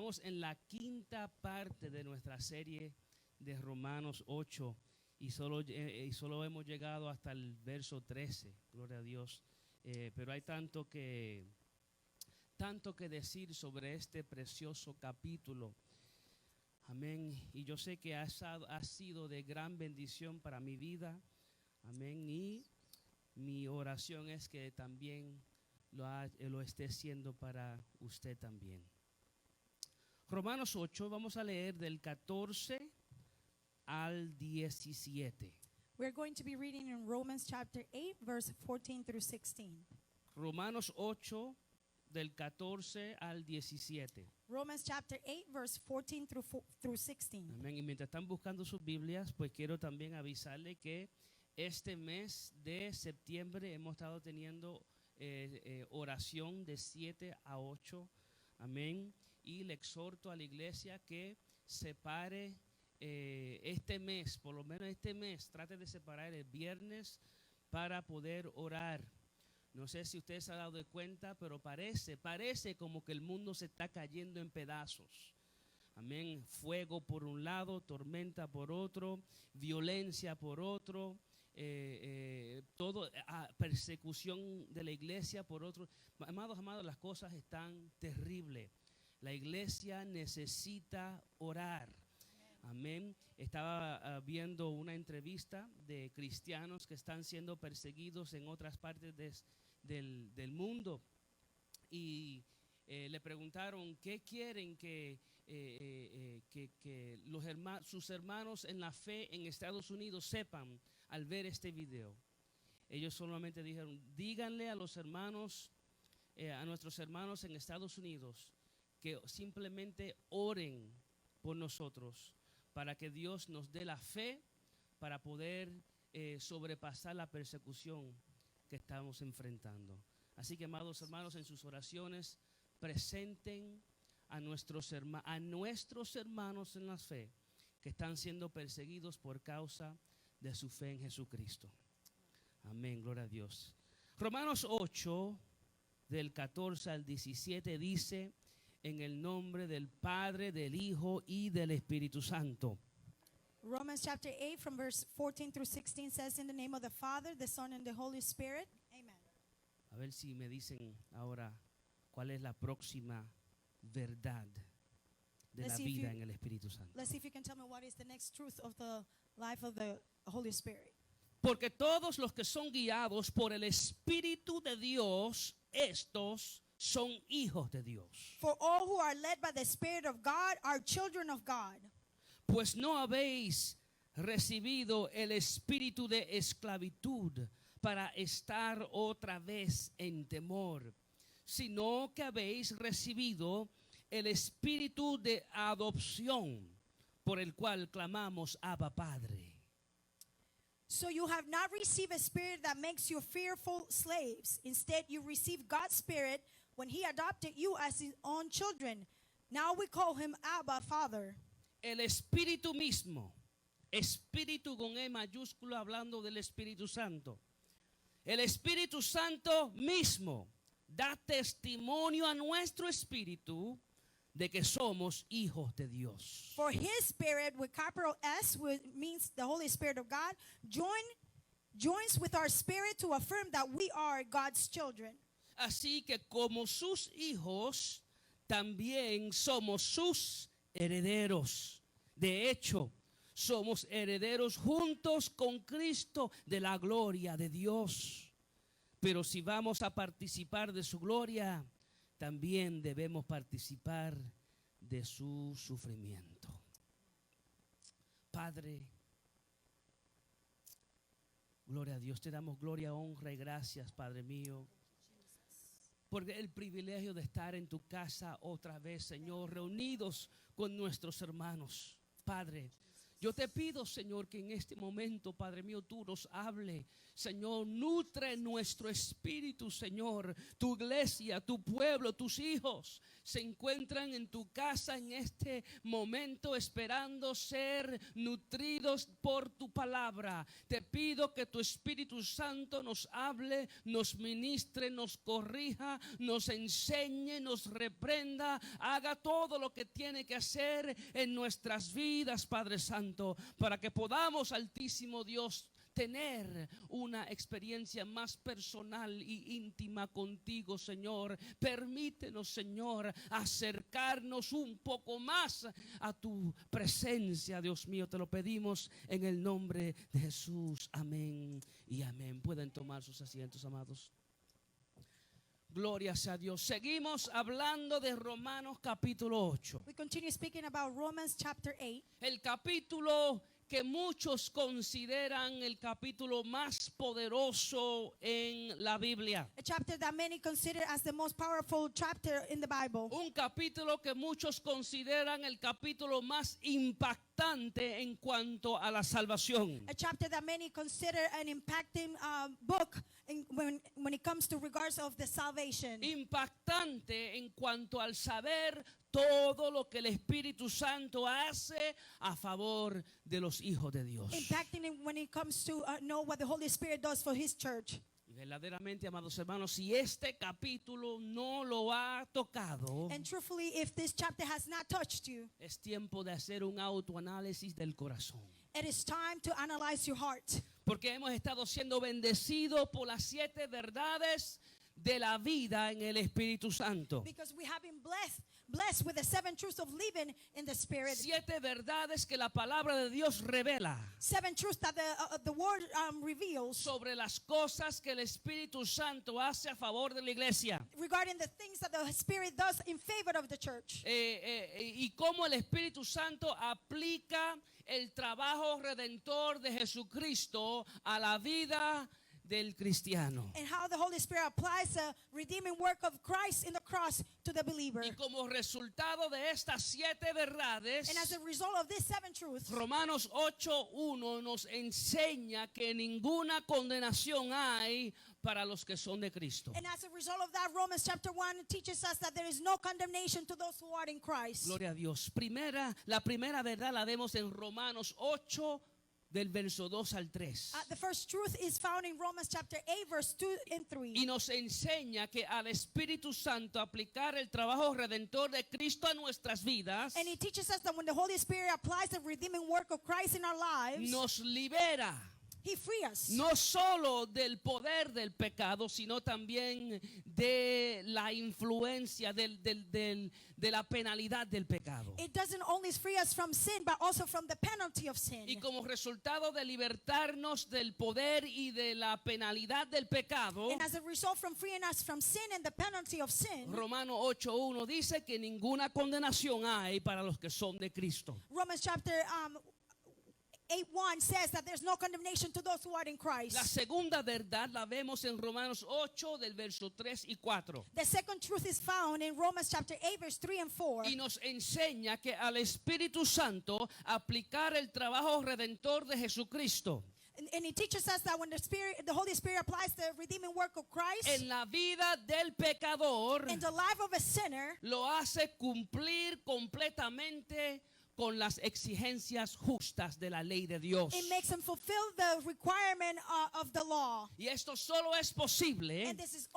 Estamos en la quinta parte de nuestra serie de Romanos 8 y solo hemos llegado hasta el verso 13, gloria a Dios. Pero hay tanto que decir sobre este precioso capítulo. Amén. Y yo sé que ha sido de gran bendición para mi vida. Amén. Y mi oración es que también lo esté siendo para usted también. Romanos 8, vamos a leer del 14 al 17. We're going to be reading in Romans chapter 8, verse 14 through 16. Romanos 8, del 14 al 17. Romans chapter 8, verse 14 through 16. Amén. Y mientras están buscando sus Biblias, pues quiero también avisarle que este mes de septiembre hemos estado teniendo oración de 7 a 8. Amén. Y le exhorto a la iglesia que separe este mes, por lo menos este mes, trate de separar el viernes para poder orar. No sé si usted se ha dado cuenta, pero parece como que el mundo se está cayendo en pedazos. Amén. Fuego por un lado, tormenta por otro, violencia por otro, persecución de la iglesia por otro. Amados, las cosas están terribles. La iglesia necesita orar. Amén. Estaba viendo una entrevista de cristianos que están siendo perseguidos en otras partes del mundo y le preguntaron qué quieren que sus hermanos en la fe en Estados Unidos sepan al ver este video. Ellos solamente dijeron: díganle a los hermanos, a nuestros hermanos en Estados Unidos, que simplemente oren por nosotros para que Dios nos dé la fe para poder sobrepasar la persecución que estamos enfrentando. Así que, amados hermanos, en sus oraciones presenten a nuestros hermanos en la fe que están siendo perseguidos por causa de su fe en Jesucristo. Amén, gloria a Dios. Romanos 8, del 14 al 17 dice: en el nombre del Padre, del Hijo y del Espíritu Santo. Romans chapter 8 from verse 14 through 16 says, in the name of the Father, the Son, and the Holy Spirit. Amen. A ver si me dicen ahora cuál es la próxima verdad de la vida en el Espíritu Santo. Let's see if you can tell me what is the next truth of the life of the Holy Spirit. Porque todos los que son guiados por el Espíritu de Dios, estos son hijos de Dios. For all who are led by the Spirit of God are children of God. Pues no habéis recibido el espíritu de esclavitud para estar otra vez en temor, sino que habéis recibido el espíritu de adopción, por el cual clamamos: Abba, Padre. So you have not received a spirit that makes you fearful slaves. Instead, you received God's Spirit when He adopted you as His own children. Now we call Him Abba, Father. El Espíritu mismo, Espíritu con E mayúscula, hablando del Espíritu Santo. El Espíritu Santo mismo da testimonio a nuestro espíritu de que somos hijos de Dios. For His Spirit, with capital S, which means the Holy Spirit of God, joins with our spirit to affirm that we are God's children. Así que como sus hijos, también somos sus herederos. De hecho, somos herederos juntos con Cristo de la gloria de Dios. Pero si vamos a participar de su gloria, también debemos participar de su sufrimiento. Padre, gloria a Dios, te damos gloria, honra y gracias, Padre mío, por el privilegio de estar en tu casa otra vez, Señor, reunidos con nuestros hermanos. Padre, Yo te pido, Señor, que en este momento, Padre mío, tú nos hable. Señor, nutre nuestro espíritu, Señor. Tu iglesia, tu pueblo, tus hijos se encuentran en tu casa en este momento esperando ser nutridos por tu palabra. Te pido que tu Espíritu Santo nos hable, nos ministre, nos corrija, nos enseñe, nos reprenda, haga todo lo que tiene que hacer en nuestras vidas, Padre Santo, para que podamos, Altísimo Dios, tener una experiencia más personal y íntima contigo, Señor. Permítenos, Señor, acercarnos un poco más a tu presencia, Dios mío. Te lo pedimos en el nombre de Jesús. Amén y amén. Pueden tomar sus asientos, amados. Gloria sea a Dios. Seguimos hablando de Romanos capítulo 8. We continue speaking about Romans chapter 8. El capítulo que muchos consideran el capítulo más poderoso en la Biblia. A chapter that many consider as the most powerful chapter in the Bible. Un capítulo que muchos consideran el capítulo más impactante en cuanto a la salvación. A chapter that many consider an impacting book when it comes to regards of the salvation. Impactante en cuanto al saber todo lo que el Espíritu Santo hace a favor de los hijos de Dios. Impacting when it comes to know what the Holy Spirit does for His church. Y verdaderamente, amados hermanos, si este capítulo no lo ha tocado, And truthfully, if this chapter has not touched you, es tiempo de hacer un autoanálisis del corazón. it is time to analyze your heart. Porque hemos estado siendo bendecidos por las 7 verdades de la vida en el Espíritu Santo. Because we have been blessed with the 7 truths of living in the Spirit. 7 verdades que la palabra de Dios revela 7 truths that the Word reveals sobre las cosas que el Espíritu Santo hace a favor de la iglesia. regarding the things that the Spirit does in favor of the church. Y cómo el Espíritu Santo aplica el trabajo redentor de Jesucristo a la vida del cristiano. And how the Holy Spirit applies the redeeming work of Christ in the cross to the believer. Y como resultado de estas 7 verdades, And as a result of these 7 truths, Romanos 8:1 nos enseña que ninguna condenación hay para los que son de Cristo. and as a result of that, Romans chapter 1 teaches us that there is no condemnation to those who are in Christ. Gloria a Dios. La primera verdad la vemos en Romanos 8 del verso 2 al 3. The first truth is found in Romans chapter 8 verse 2 and 3. Y nos enseña que al Espíritu Santo aplicar el trabajo redentor de Cristo a nuestras vidas, And it teaches us that when the Holy Spirit applies the redeeming work of Christ in our lives, nos libera He frees us. no solo del poder del pecado, sino también de la influencia de la penalidad del pecado. It doesn't only free us from sin, but also from the penalty of sin. Y como resultado de libertarnos del poder y de la penalidad del pecado, And as a result from freeing us from sin and the penalty of sin, Romanos 8:1 dice que ninguna condenación hay para los que son de Cristo. Romans chapter 8:1 says that there's no condemnation to those who are in Christ. La segunda verdad la vemos en Romanos 8 del verso 3 y 4. The second truth is found in Romans chapter 8 verse 3 and 4. Y nos enseña que al Espíritu Santo aplicar el trabajo redentor de Jesucristo And it teaches us that when the Holy Spirit applies the redeeming work of Christ en la vida del pecador, in the life of a sinner, lo hace cumplir completamente con las exigencias justas de la ley de Dios. it makes him fulfill the requirement of the law. Y esto solo es posible And this is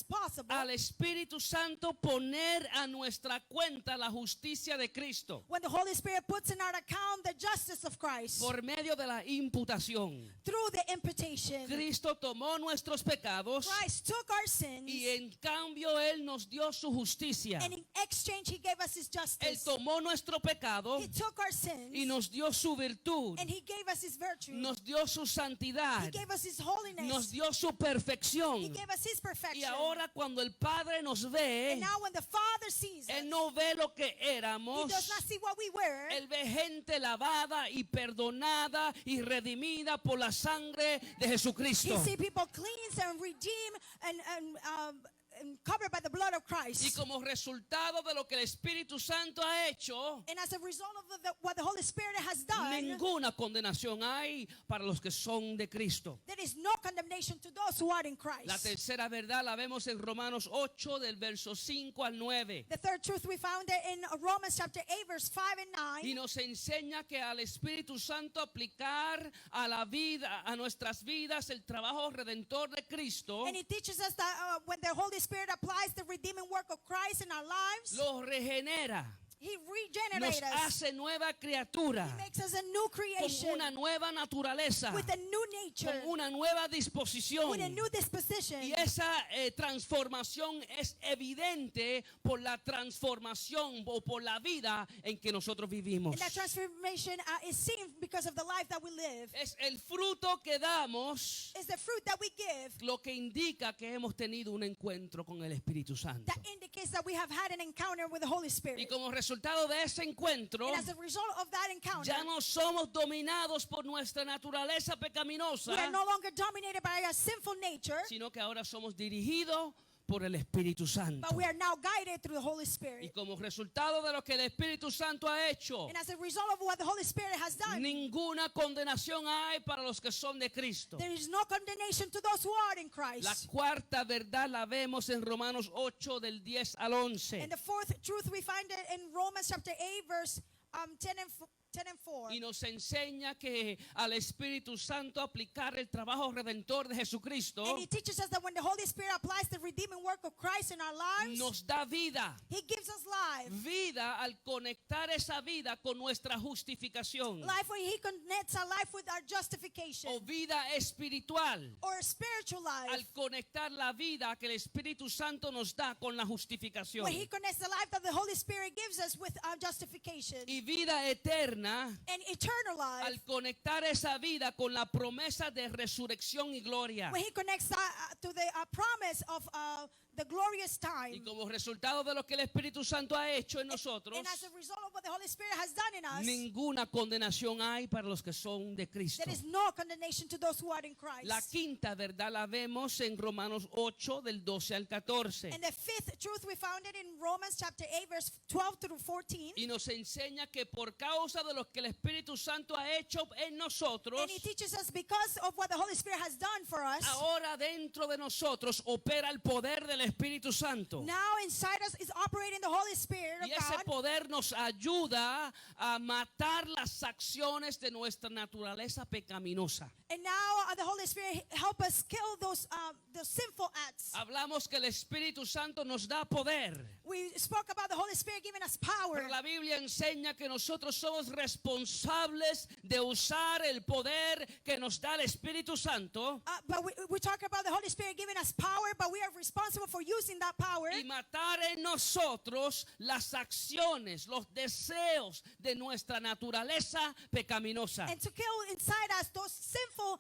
possible al Espíritu Santo poner a nuestra cuenta la justicia de Cristo when the Holy Spirit puts in our account the justice of Christ por medio de la imputación. through the imputation. Cristo tomó nuestros pecados Christ took our sins, y en cambio Él nos dio su justicia. and in exchange he gave us his Él justice. tomó nuestro pecado He took our sins, y nos dio su virtud, and he gave us his virtue. nos dio su He santidad, gave us his holiness. nos dio su He perfección. gave us his Y perfection. ahora cuando el Padre nos ve, And now when the Father sees us, Él no ve lo que he éramos. does not see what we were. Él ve gente lavada y perdonada y redimida por la sangre de He Jesucristo. see people cleansed and redeemed and covered by the blood of Y Christ. como resultado de lo que el Espíritu Santo ha hecho, And as a result of what the Holy Spirit has done, ninguna condenación hay para los que son de Cristo. there is no condemnation to those who are in La Christ. tercera verdad la vemos en Romanos 8 del verso 5 al 9. The third truth we found it in Romans chapter 8 verse 5 and Y 9. nos enseña que al Espíritu Santo aplicar a la vida, a nuestras vidas, el trabajo redentor de Cristo, And it teaches us that when the Holy Spirit applies the redeeming work of Christ in our lives, los regenera, He nos regenerates us. hace nueva criatura, He makes us a new con creation una nueva naturaleza, with a new nature, con una nueva disposición. with a new disposition. Y esa transformación es evidente por la transformación o por la vida en que nosotros vivimos. And that transformation is seen because of the life that we live. Es el fruto que damos It's the fruit that we give lo que indica que hemos tenido un encuentro con el Espíritu Santo. that indicates that we have had an encounter with the Holy Y Spirit. como resultado de ese encuentro, And as a result of that encounter, ya no somos dominados por nuestra naturaleza pecaminosa, we are no longer dominated by a sinful nature, sino que ahora somos dirigidos por el Espíritu Santo. but we are now guided through the Holy Y Spirit. como resultado de lo que el Espíritu Santo ha hecho, And as a result of what the Holy Spirit has done, ninguna condenación hay para los que son de Cristo. there is no condemnation to those who are in La Christ. cuarta verdad la vemos en Romanos 8 del 10 al 11. And the fourth truth we find it in Romans chapter 8 verse 10 and 4. Y nos enseña que al Espíritu Santo aplicar el trabajo redentor de Jesucristo And he teaches us that when the Holy Spirit applies the redeeming work of Christ in our lives, nos da vida. He gives us life. Vida al conectar esa vida con nuestra justificación. Life when He connects our life with our justification. O vida espiritual. Or a spiritual life. Al conectar la vida que el Espíritu Santo nos da con la justificación. When He connects the life that the Holy Spirit gives us with our justification. Y vida eterna And eternal life. al conectar esa vida con la promesa de resurrección y gloria. When He connects to the promise of the glorious time. Y como resultado de lo que el Espíritu Santo ha hecho en nosotros, And as a result of what the Holy Spirit has done in us, ninguna condenación hay para los que son de Cristo. there is no condemnation to those who are in Christ. La quinta verdad la vemos en Romanos 8 del 12 al 14. And the fifth truth we found it in Romans chapter 8 verse 12 through 14. Y nos enseña que por causa de lo que el Espíritu Santo ha hecho en nosotros, And He teaches us because of what the Holy Spirit has done for us. ahora dentro de nosotros opera el poder del Espíritu Santo. Now inside us is operating the Holy Spirit of Y ese God. poder nos ayuda a matar las acciones de nuestra naturaleza pecaminosa. And now the Holy Spirit help us kill those sinful acts. Hablamos que el Espíritu Santo nos da poder. We spoke about the Holy Spirit giving us power. Pero la Biblia enseña que nosotros somos responsables de usar el poder que nos da el Espíritu Santo But we talk about the Holy Spirit giving us power, but we are responsible for using that power y matar en nosotros las acciones, los deseos de nuestra naturaleza pecaminosa. and to kill inside us those sinful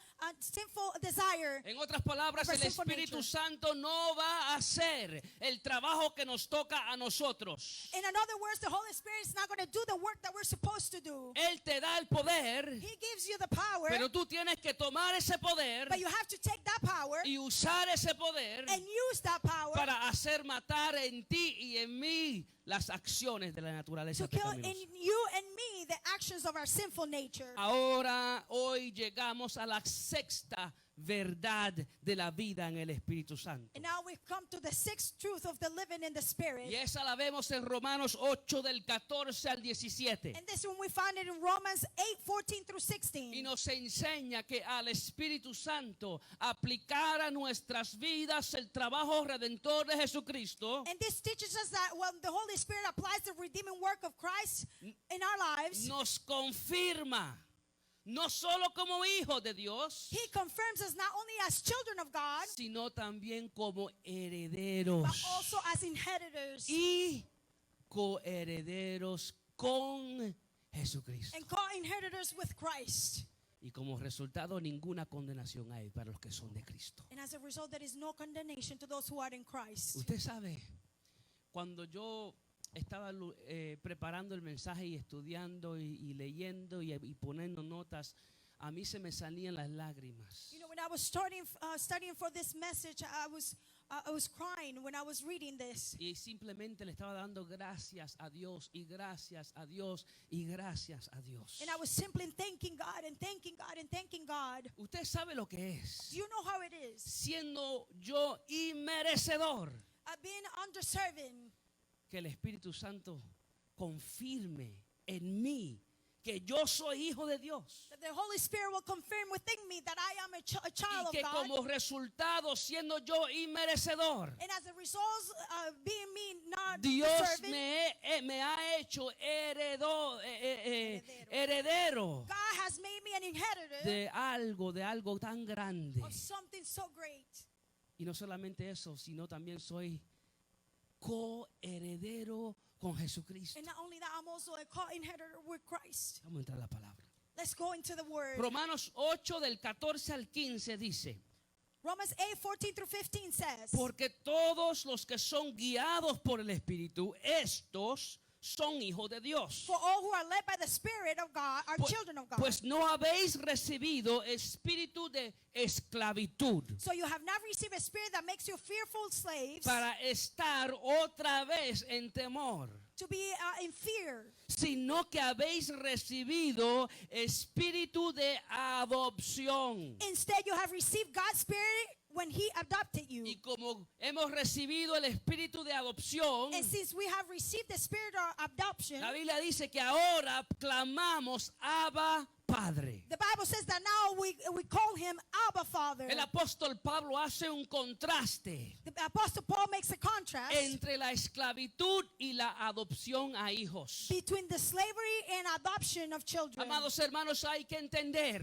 desire. En otras palabras, Our el sinful Espíritu nature. Santo no va a hacer el trabajo que nos toca a nosotros. In other words, the Holy Spirit is not going to do the work that we're supposed to do. Él te da el poder, He gives you the power, pero tú tienes que tomar ese poder but you have to take that power y usar ese poder and use that power para hacer matar en ti y en mí las acciones de la naturaleza to kill in pecaminosa. you and me the actions of our sinful nature. Ahora, hoy llegamos a la sexta verdad de la vida en el Espíritu Santo. And now we've come to the sixth truth of the living in the Spirit. Y esa la vemos en Romanos 8 del 14 al 17. And this one we found it in Romans 8:14 through Y 16. nos enseña que al Espíritu Santo aplicar a nuestras vidas el trabajo redentor de Jesucristo, And this teaches us that when the Holy Spirit applies the redeeming work of Christ in our lives, nos confirma no solo como hijos de Dios, He confirms us not only as children of God, sino también como but herederos also as inheritors y coherederos con Jesucristo. and co-inheritors with Christ. Y como resultado ninguna condenación hay para los que son de Cristo. And as a result, there is no condemnation to those who are in Christ. Usted sabe, cuando yo estaba preparando el mensaje y estudiando y leyendo y poniendo notas, a mí se me salían las lágrimas. You know, when I was studying for this message, I was I was crying when I was reading this. Y simplemente le estaba dando gracias a Dios y gracias a Dios y gracias a Dios. And I was simply thanking God and thanking God and thanking God. Usted sabe lo que es. Do you know how it is? Siendo yo inmerecedor, I've been undeserving. que el Espíritu Santo confirme en mí que yo soy hijo de Dios. That the Holy Spirit will confirm within me that I am a child Y que of God. como resultado, siendo yo inmerecedor, And as a result of being me not Dios deserving, me ha hecho heredero God has made me an inheritor de algo tan grande. of something so great. Y no solamente eso, sino también soy coheredero con Jesucristo. And not only that, I'm also a co-inheritor with Christ. Vamos a entrar a la palabra. Let's go into the word. Romanos 8 del 14 al 15 dice: Romans 8:14 through 15 says, porque todos los que son guiados por el Espíritu, estos son hijos de Dios. for all who are led by the Spirit of God are children of God. Pues no habéis recibido espíritu de esclavitud So you have not received a spirit that makes you fearful slaves para estar otra vez en temor, to be in fear, sino que habéis recibido espíritu de adopción. instead you have received God's Spirit when He adopted you. Y como hemos recibido el espíritu de adopción, And since we have received the spirit of adoption, la Biblia dice que ahora clamamos Abba Padre. the Bible says that now we call Him Abba Father. El apóstol Pablo hace un contraste The Apostle Paul makes a contrast entre la esclavitud y la adopción a hijos. between the slavery and adoption of children. Amados hermanos, hay que entender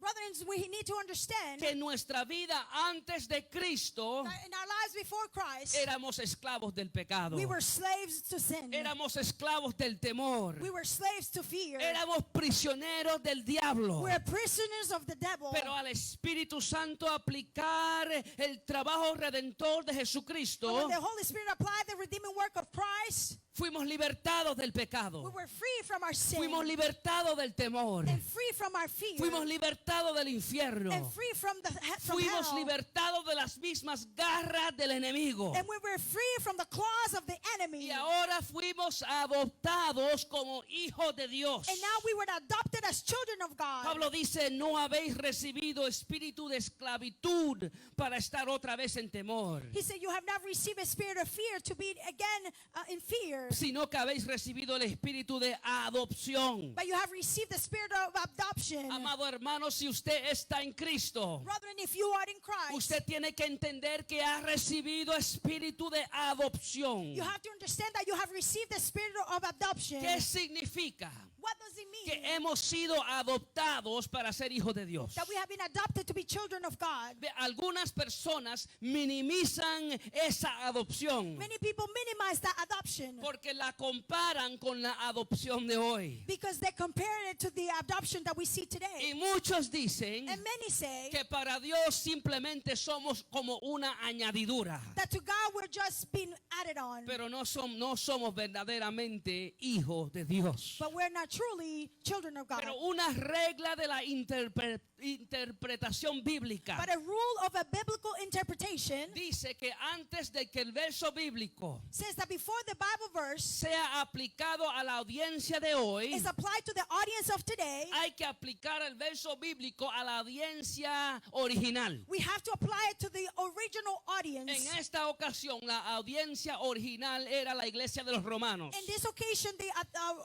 Brothers, we need to understand que nuestra vida antes de Cristo that in our lives before Christ, éramos esclavos del pecado. we were slaves to sin. Éramos esclavos del temor. We were slaves to fear. Éramos prisioneros del diablo. We were prisoners of the devil. Pero al Espíritu Santo aplicar el trabajo redentor de But Jesucristo, when the Holy Spirit applied the redeeming work of Christ, fuimos libertados del we pecado. were free from our sin Fuimos libertados del temor. and free from our fear Fuimos libertados del infierno. and free from Fuimos hell. libertados de las mismas garras del enemigo. And we were free from the claws of the enemy. Y ahora fuimos adoptados como hijos de Dios. And now we were adopted as children of God. Pablo dice, no habéis recibido espíritu de esclavitud para estar otra vez en temor, He said, you have not received a spirit of fear to be again in fear, sino que habéis recibido el espíritu de adopción. but you have received the spirit of adoption. Amado hermano, si usted está en Cristo, Brethren, if you are in Christ, usted tiene que entender que ha recibido espíritu de adopción. you have to understand that you have received the spirit of adoption. ¿Qué significa? What does it mean? Que hemos sido adoptados para ser hijos de Dios. That we have been adopted to be children of God. Algunas personas minimizan esa adopción Many people minimize that adoption porque la comparan con la adopción de hoy. because they compare it to the adoption that we see today. Y muchos dicen And many say que para Dios simplemente somos como una añadidura, that to God we're just being added on, pero no somos verdaderamente hijos de Dios. but we're not truly children of God. Pero una regla de la interpretación bíblica But a rule of a biblical interpretation dice que antes de que el verso bíblico says that before the Bible verse sea aplicado a la audiencia de hoy, is applied to the audience of today, hay que aplicar el verso bíblico a la audiencia original. we have to apply it to the original audience. En esta ocasión, la audiencia original era la iglesia de los romanos. In this occasion, the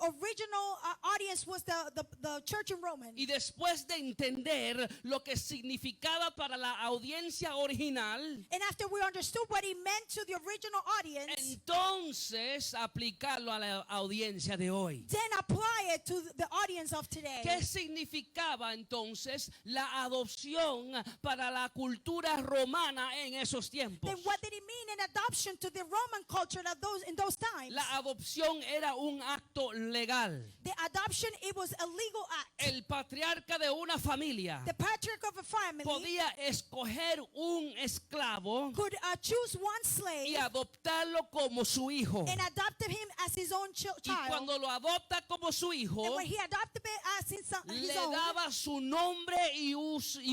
original audience was the church in Rome. Y después de entender lo que significaba para la audiencia original, And after we understood what he meant to the original audience, entonces aplicarlo a la audiencia de hoy. then apply it to the audience of today. ¿Qué significaba entonces la adopción para la cultura romana en esos tiempos? Then what did it mean in adoption to the Roman culture in those times? La adopción era un acto legal. The adoption, it was a legal act. El patriarca de una familia The patriarch of a family podía escoger un esclavo could choose one y slave adoptarlo como su hijo. and adopted him as his own Y child. cuando lo adopta como su hijo, And when he adopted it as his le own, daba su nombre y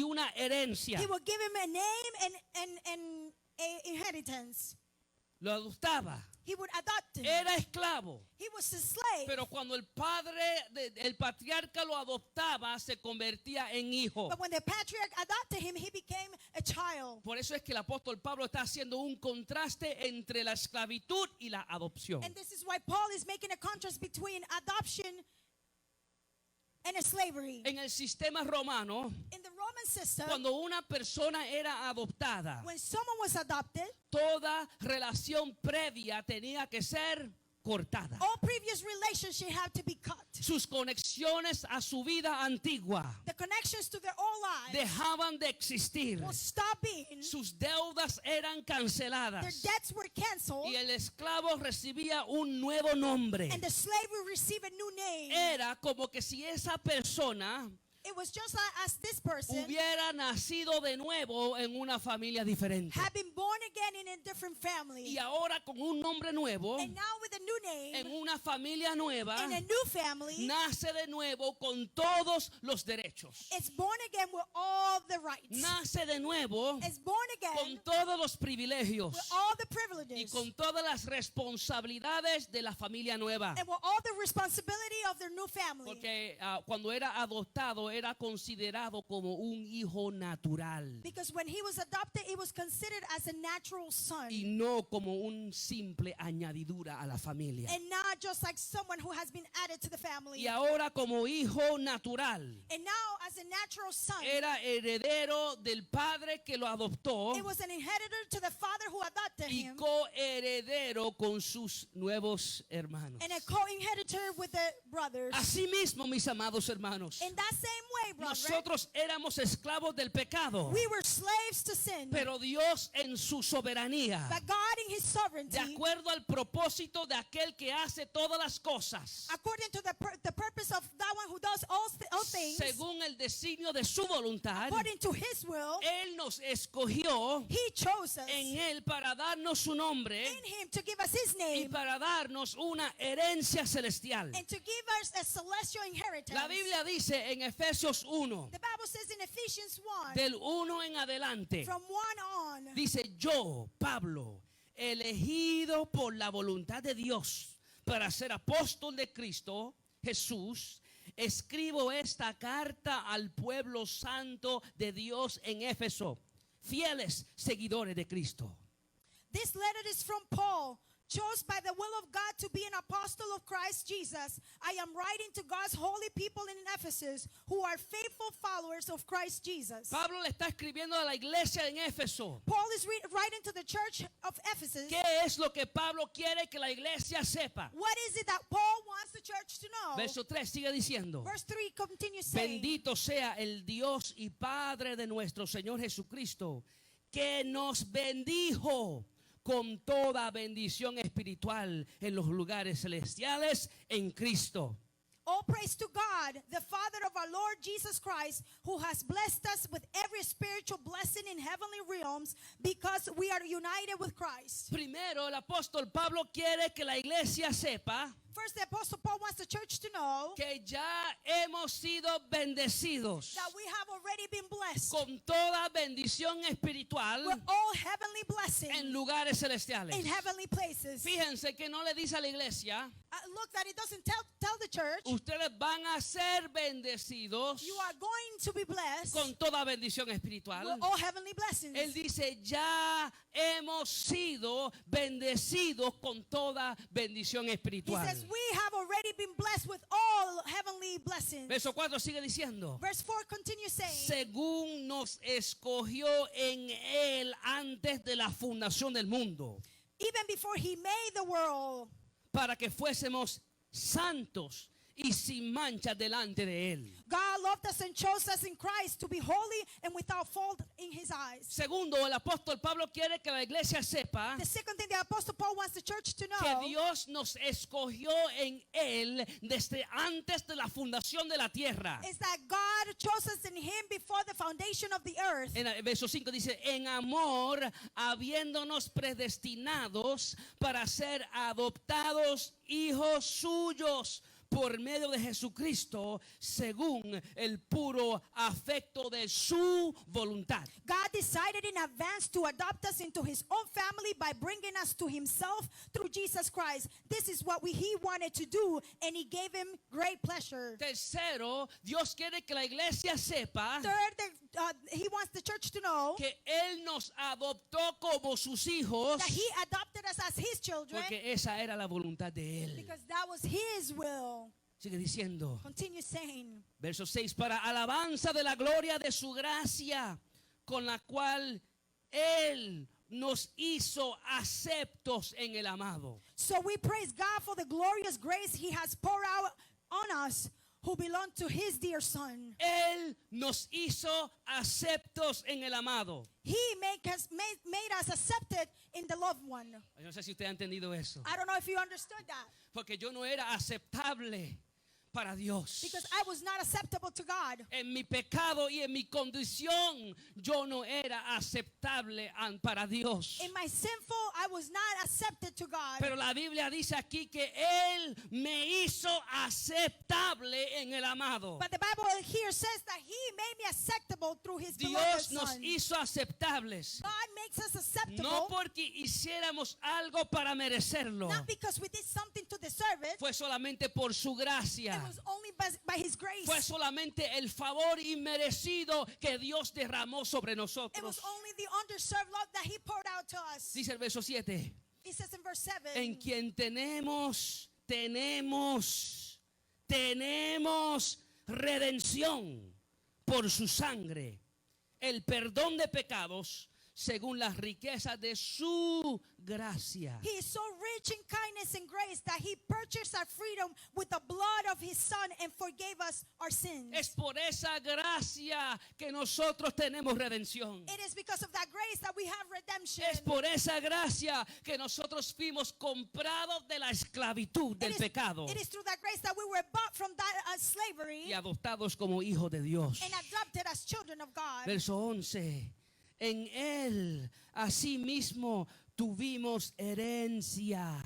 una herencia. he would give him a name and a inheritance. Lo adoptaba. He would adopt him. Era esclavo. He was a slave. Pero cuando el el patriarca lo adoptaba, se convertía en hijo. But when the patriarch adopted him, he became a child. Por eso es que el apóstol Pablo está haciendo un contraste entre la esclavitud y la adopción. And this is why Paul is making a contrast between adoption and a slavery. En el sistema romano, In the Roman system, cuando una persona era adoptada, when someone was adopted, toda relación previa tenía que ser cortada. all previous relationship had to be cut. Sus conexiones a su vida antigua The connections to their old lives dejaban de existir. will stop being. Sus deudas eran Their canceladas. debts were canceled, Y el esclavo recibía un nuevo nombre. and the slave will receive a new name. Era como que si esa persona It was just like as this person hubiera nacido de nuevo en una familia diferente. had been born again in a different family. Y ahora con un nombre nuevo, And now with a new name, en una familia nueva, in a new family, nace de nuevo con todos los derechos. it's born again with all the rights. Nace de nuevo It's born con again todos los privilegios with all the y privileges con todas las responsabilidades de la familia nueva. and with all the responsibility of their new family. Porque cuando era adoptado era considerado como un hijo natural Because when he was adopted, he was considered as a natural son. y no como un simple añadidura a la familia. And not just like someone who has been added to the family. Y ahora como hijo natural And now as a natural son, era heredero del padre que lo adoptó it was an inheritor to the father who adopted y him. coheredero con sus nuevos hermanos. And a co-inheritor with the brothers. Asimismo, mis amados hermanos, In that same way, brother, nosotros éramos esclavos del pecado, we were slaves to sin. pero Dios en su soberanía, But God in his de sovereignty, acuerdo al propósito de aquel que hace todas las cosas, according to the purpose of that one who does all things, según el designio de su voluntad, according to his will, Él nos escogió he chose us en Él para darnos su nombre in him to give us his y name para darnos una herencia celestial. and to give us a celestial inheritance. La Biblia dice en Efesios 1, The Bible says in Ephesians 1, del 1 en adelante, from 1 on, dice: yo, Pablo, elegido por la voluntad de Dios para ser apóstol de Cristo Jesús, escribo esta carta al pueblo santo de Dios en Éfeso, fieles seguidores de Cristo. this letter is from Paul, chose by the will of God to be an apostle of Christ Jesus. I am writing to God's holy people in Ephesus who are faithful followers of Christ Jesus. Pablo le está escribiendo a la iglesia en Éfeso. Paul is writing to the church of Ephesus. ¿Qué es lo que Pablo quiere que la iglesia sepa? What is it that Paul wants the church to know? Verso 3 sigue diciendo: Verse 3 continues saying, bendito sea el Dios y Padre de nuestro Señor Jesucristo, que nos bendijo con toda bendición espiritual en los lugares celestiales en Cristo. all praise to God, the Father of our Lord Jesus Christ, who has blessed us with every spiritual blessing in heavenly realms because we are united with Christ. Primero, el apóstol Pablo quiere que la iglesia sepa First, the Apostle Paul wants the church to know que ya hemos sido bendecidos that we have already been blessed con toda bendición espiritual with all heavenly blessings en lugares celestiales. in heavenly places. Fíjense que no le dice a la iglesia: Look, that it doesn't tell the church, ustedes van a ser bendecidos you are going to be blessed con toda bendición espiritual. with all heavenly blessings. Él dice: ya hemos sido bendecidos con toda bendición He espiritual. says we have already been blessed with all heavenly blessings. Verso 4 sigue diciendo: Verse 4 continues saying, según nos escogió en él antes de la fundación del mundo, even before he made the world, para que fuésemos santos y sin mancha delante de él. God loved us and chose us in Christ to be holy and without fault in his eyes. Segundo, el apóstol Pablo quiere que la iglesia sepa The second thing the Apostle Paul wants the church to que know Dios nos escogió en él desde antes de la fundación de la tierra. is that God chose us in him before the foundation of the earth. En el verso 5 dice: en amor, habiéndonos predestinados para ser adoptados hijos suyos por medio de Jesucristo según el puro afecto de su voluntad. God decided in advance to adopt us into his own family by bringing us to himself through Jesus Christ. This is what he wanted to do, and he gave him great pleasure. Tercero, Dios quiere que la iglesia sepa Third, he wants the church to know que Él nos adoptó como sus hijos that he adopted us as his children porque esa era la voluntad de Él. because that was his will. Sigue diciendo, Continue saying, verso 6, para alabanza de la gloria de su gracia, con la cual Él nos hizo aceptos en el amado. so we praise God for the glorious grace he has poured out on us who belong to his dear son. Él nos hizo aceptos en el amado. He made us accepted in the loved one. Yo no sé si usted ha entendido eso. I don't know if you understood that. Porque yo no era aceptable para Dios. Because I was not acceptable to God. En mi pecado y en mi condición, yo no era aceptable para Dios. In my sinful, I was not accepted to God. Pero la Biblia dice aquí que Él me hizo aceptable en el amado. But the Bible here says that he made me acceptable through his beloved Dios nos son. hizo aceptables. God makes us acceptable, No porque hiciéramos algo para merecerlo. not because we did something to deserve it. Fue solamente por su gracia. It was only by his grace. Fue solamente el favor inmerecido que Dios derramó sobre It was nosotros. only the underserved love that he poured out to us. Dice el verso 7. It says in verse 7, En quien tenemos redención por su sangre, el perdón de pecados según las riquezas de su gracia. he is so rich in kindness and grace that he purchased our freedom with the blood of his son and forgave us our sins. Es por esa gracia que nosotros tenemos redención. It is because of that grace that we have redemption. Es por esa gracia que nosotros fuimos comprados de la esclavitud del pecado It is through that grace that we were bought from that slavery y adoptados como hijos de Dios. and adopted as children of God. Verso 11. En Él asimismo tuvimos herencia,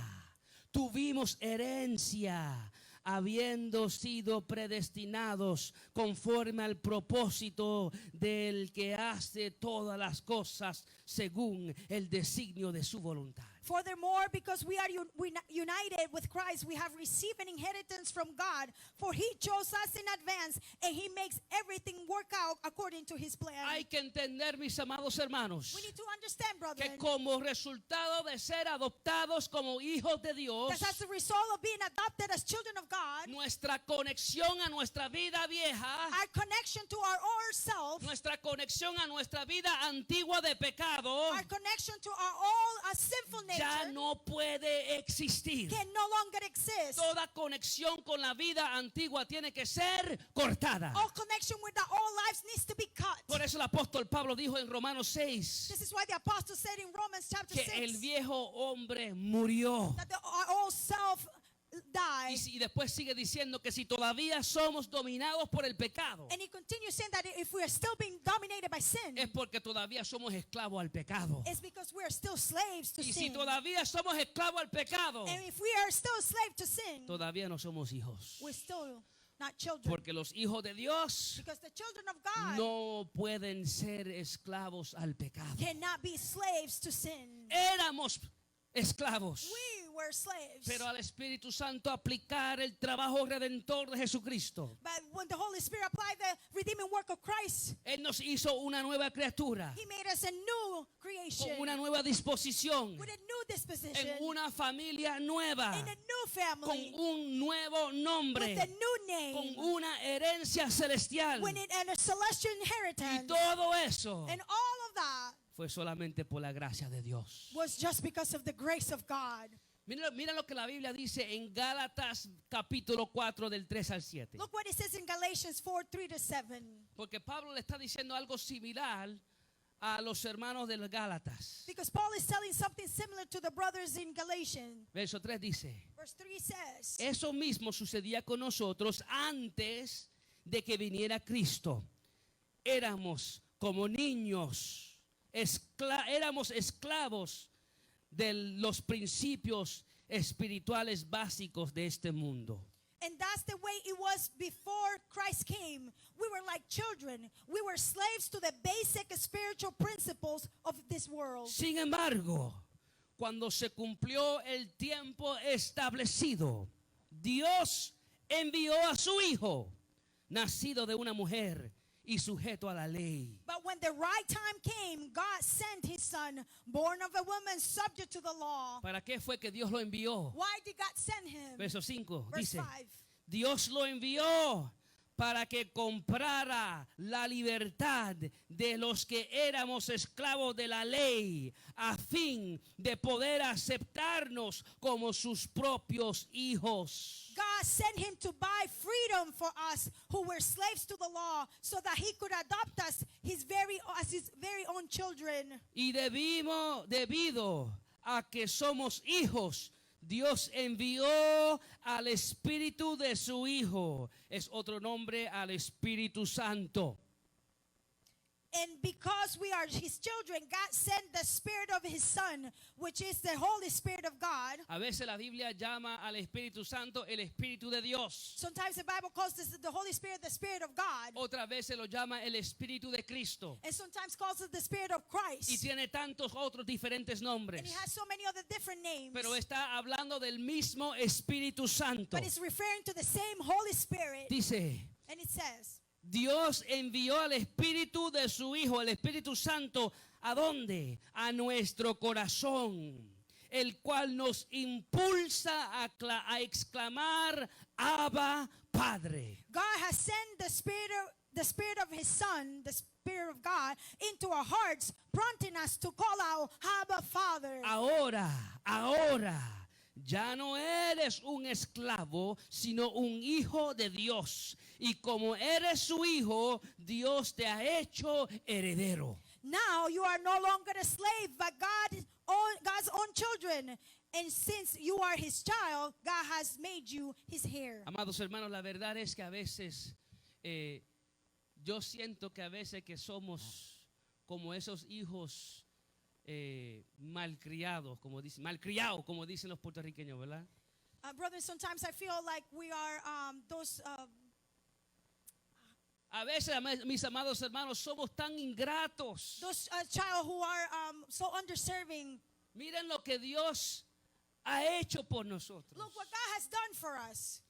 habiendo sido predestinados conforme al propósito del que hace todas las cosas según el designio de su voluntad. Furthermore, because we are united with Christ, we have received an inheritance from God. For he chose us in advance, and he makes everything work out according to his plan. Hay que entender, mis amados hermanos, We need to understand, brother, que como resultado de ser adoptados como hijos de Dios, that as a result of being adopted as children of God, nuestra conexión a nuestra vida vieja, our connection to our old self, nuestra conexión a nuestra vida antigua de pecado, our connection to our old sinful nature, ya no puede existir. can no longer exist. Toda conexión con la vida antigua tiene que ser cortada. All connection with the old lives needs to be cut. Por eso el apóstol Pablo dijo en Romanos 6 This is why the apostle said in Romans chapter que 6 el viejo hombre murió. that our old self died. Y después sigue diciendo que si todavía somos dominados por el pecado, And he continues saying that if we are still being dominated by sin, es porque todavía somos esclavos al pecado. it's because we are still slaves to Y si sin. todavía somos esclavos al pecado, And if we are still slave to sin, todavía no somos hijos. we're still not children. Porque los hijos de Dios Because the children of God no pueden ser esclavos al pecado. cannot be slaves to sin. Éramos esclavos, We were slaves. pero al Espíritu Santo aplicar el trabajo redentor de Jesucristo, But when the Holy Spirit applied the redeeming work of Christ, Él nos hizo una nueva criatura, he made us a new creation con una nueva disposición, with a new disposition, en una familia nueva, in a new con family, un nuevo nombre, with a new name, con una herencia celestial. and a celestial Y inheritance. todo eso And all of that fue solamente por la gracia de Dios. was just because of the grace of God. Mira lo que la Biblia dice en Gálatas capítulo 4 del 3 al 7. Look what it says in Galatians 4:3-7. Porque Pablo le está diciendo algo similar a los hermanos de los Gálatas. Because Paul is telling something similar to the brothers in Galatians. Verso 3 dice, Verse 3 says, eso mismo sucedía con nosotros antes de que viniera Cristo. Éramos como niños, éramos esclavos de los principios espirituales básicos de este mundo. And that's the way it was before Christ came. We were like children. We were slaves to the basic spiritual principles of this world. Sin embargo, cuando se cumplió el tiempo establecido, Dios envió a su Hijo, nacido de una mujer y sujeto a la ley. But when the right time came, God sent his son, born of a woman, subject to the law. ¿Para qué fue que Dios lo envió? Why did God send him? Verso 5 Verse dice, 5. Dios lo envió para que comprara la libertad de los que éramos esclavos de la ley, a fin de poder aceptarnos como sus propios hijos. God sent him to buy freedom for us who were slaves to the law, so that he could adopt us as his very own children. Y debido a que somos hijos, Dios envió al Espíritu de su Hijo. Es otro nombre al Espíritu Santo. And because we are his children, God sent the Spirit of his Son, which is the Holy Spirit of God. A veces la Biblia llama al Espíritu Santo el Espíritu de Dios. Sometimes the Bible calls this the Holy Spirit the Spirit of God. Otras veces lo llama el Espíritu de Cristo. And sometimes calls it the Spirit of Y Christ. tiene tantos otros diferentes nombres. And he has so many other different names. Pero está hablando del mismo Espíritu Santo. But it's referring to the same Holy Spirit. Dice, And it says, Dios envió al Espíritu de su Hijo, el Espíritu Santo, ¿a dónde? A nuestro corazón, el cual nos impulsa a exclamar, Abba, Padre. God has sent the Spirit of his Son, the Spirit of God, into our hearts, prompting us to call out, Abba, Father. Ahora, ya no eres un esclavo, sino un hijo de Dios. Y como eres su hijo, Dios te ha hecho heredero. Now you are no longer a slave, but God's own children. And since you are his child, God has made you his heir. Amados hermanos, la verdad es que a veces, yo siento que a veces que somos como esos hijos malcriados, como dicen los puertorriqueños, ¿verdad? Brothers, sometimes I feel like we are those... A veces, mis amados hermanos, somos tan ingratos. Those child who are so underserving. Miren lo que Dios ha hecho por nosotros. Look what God has done for us.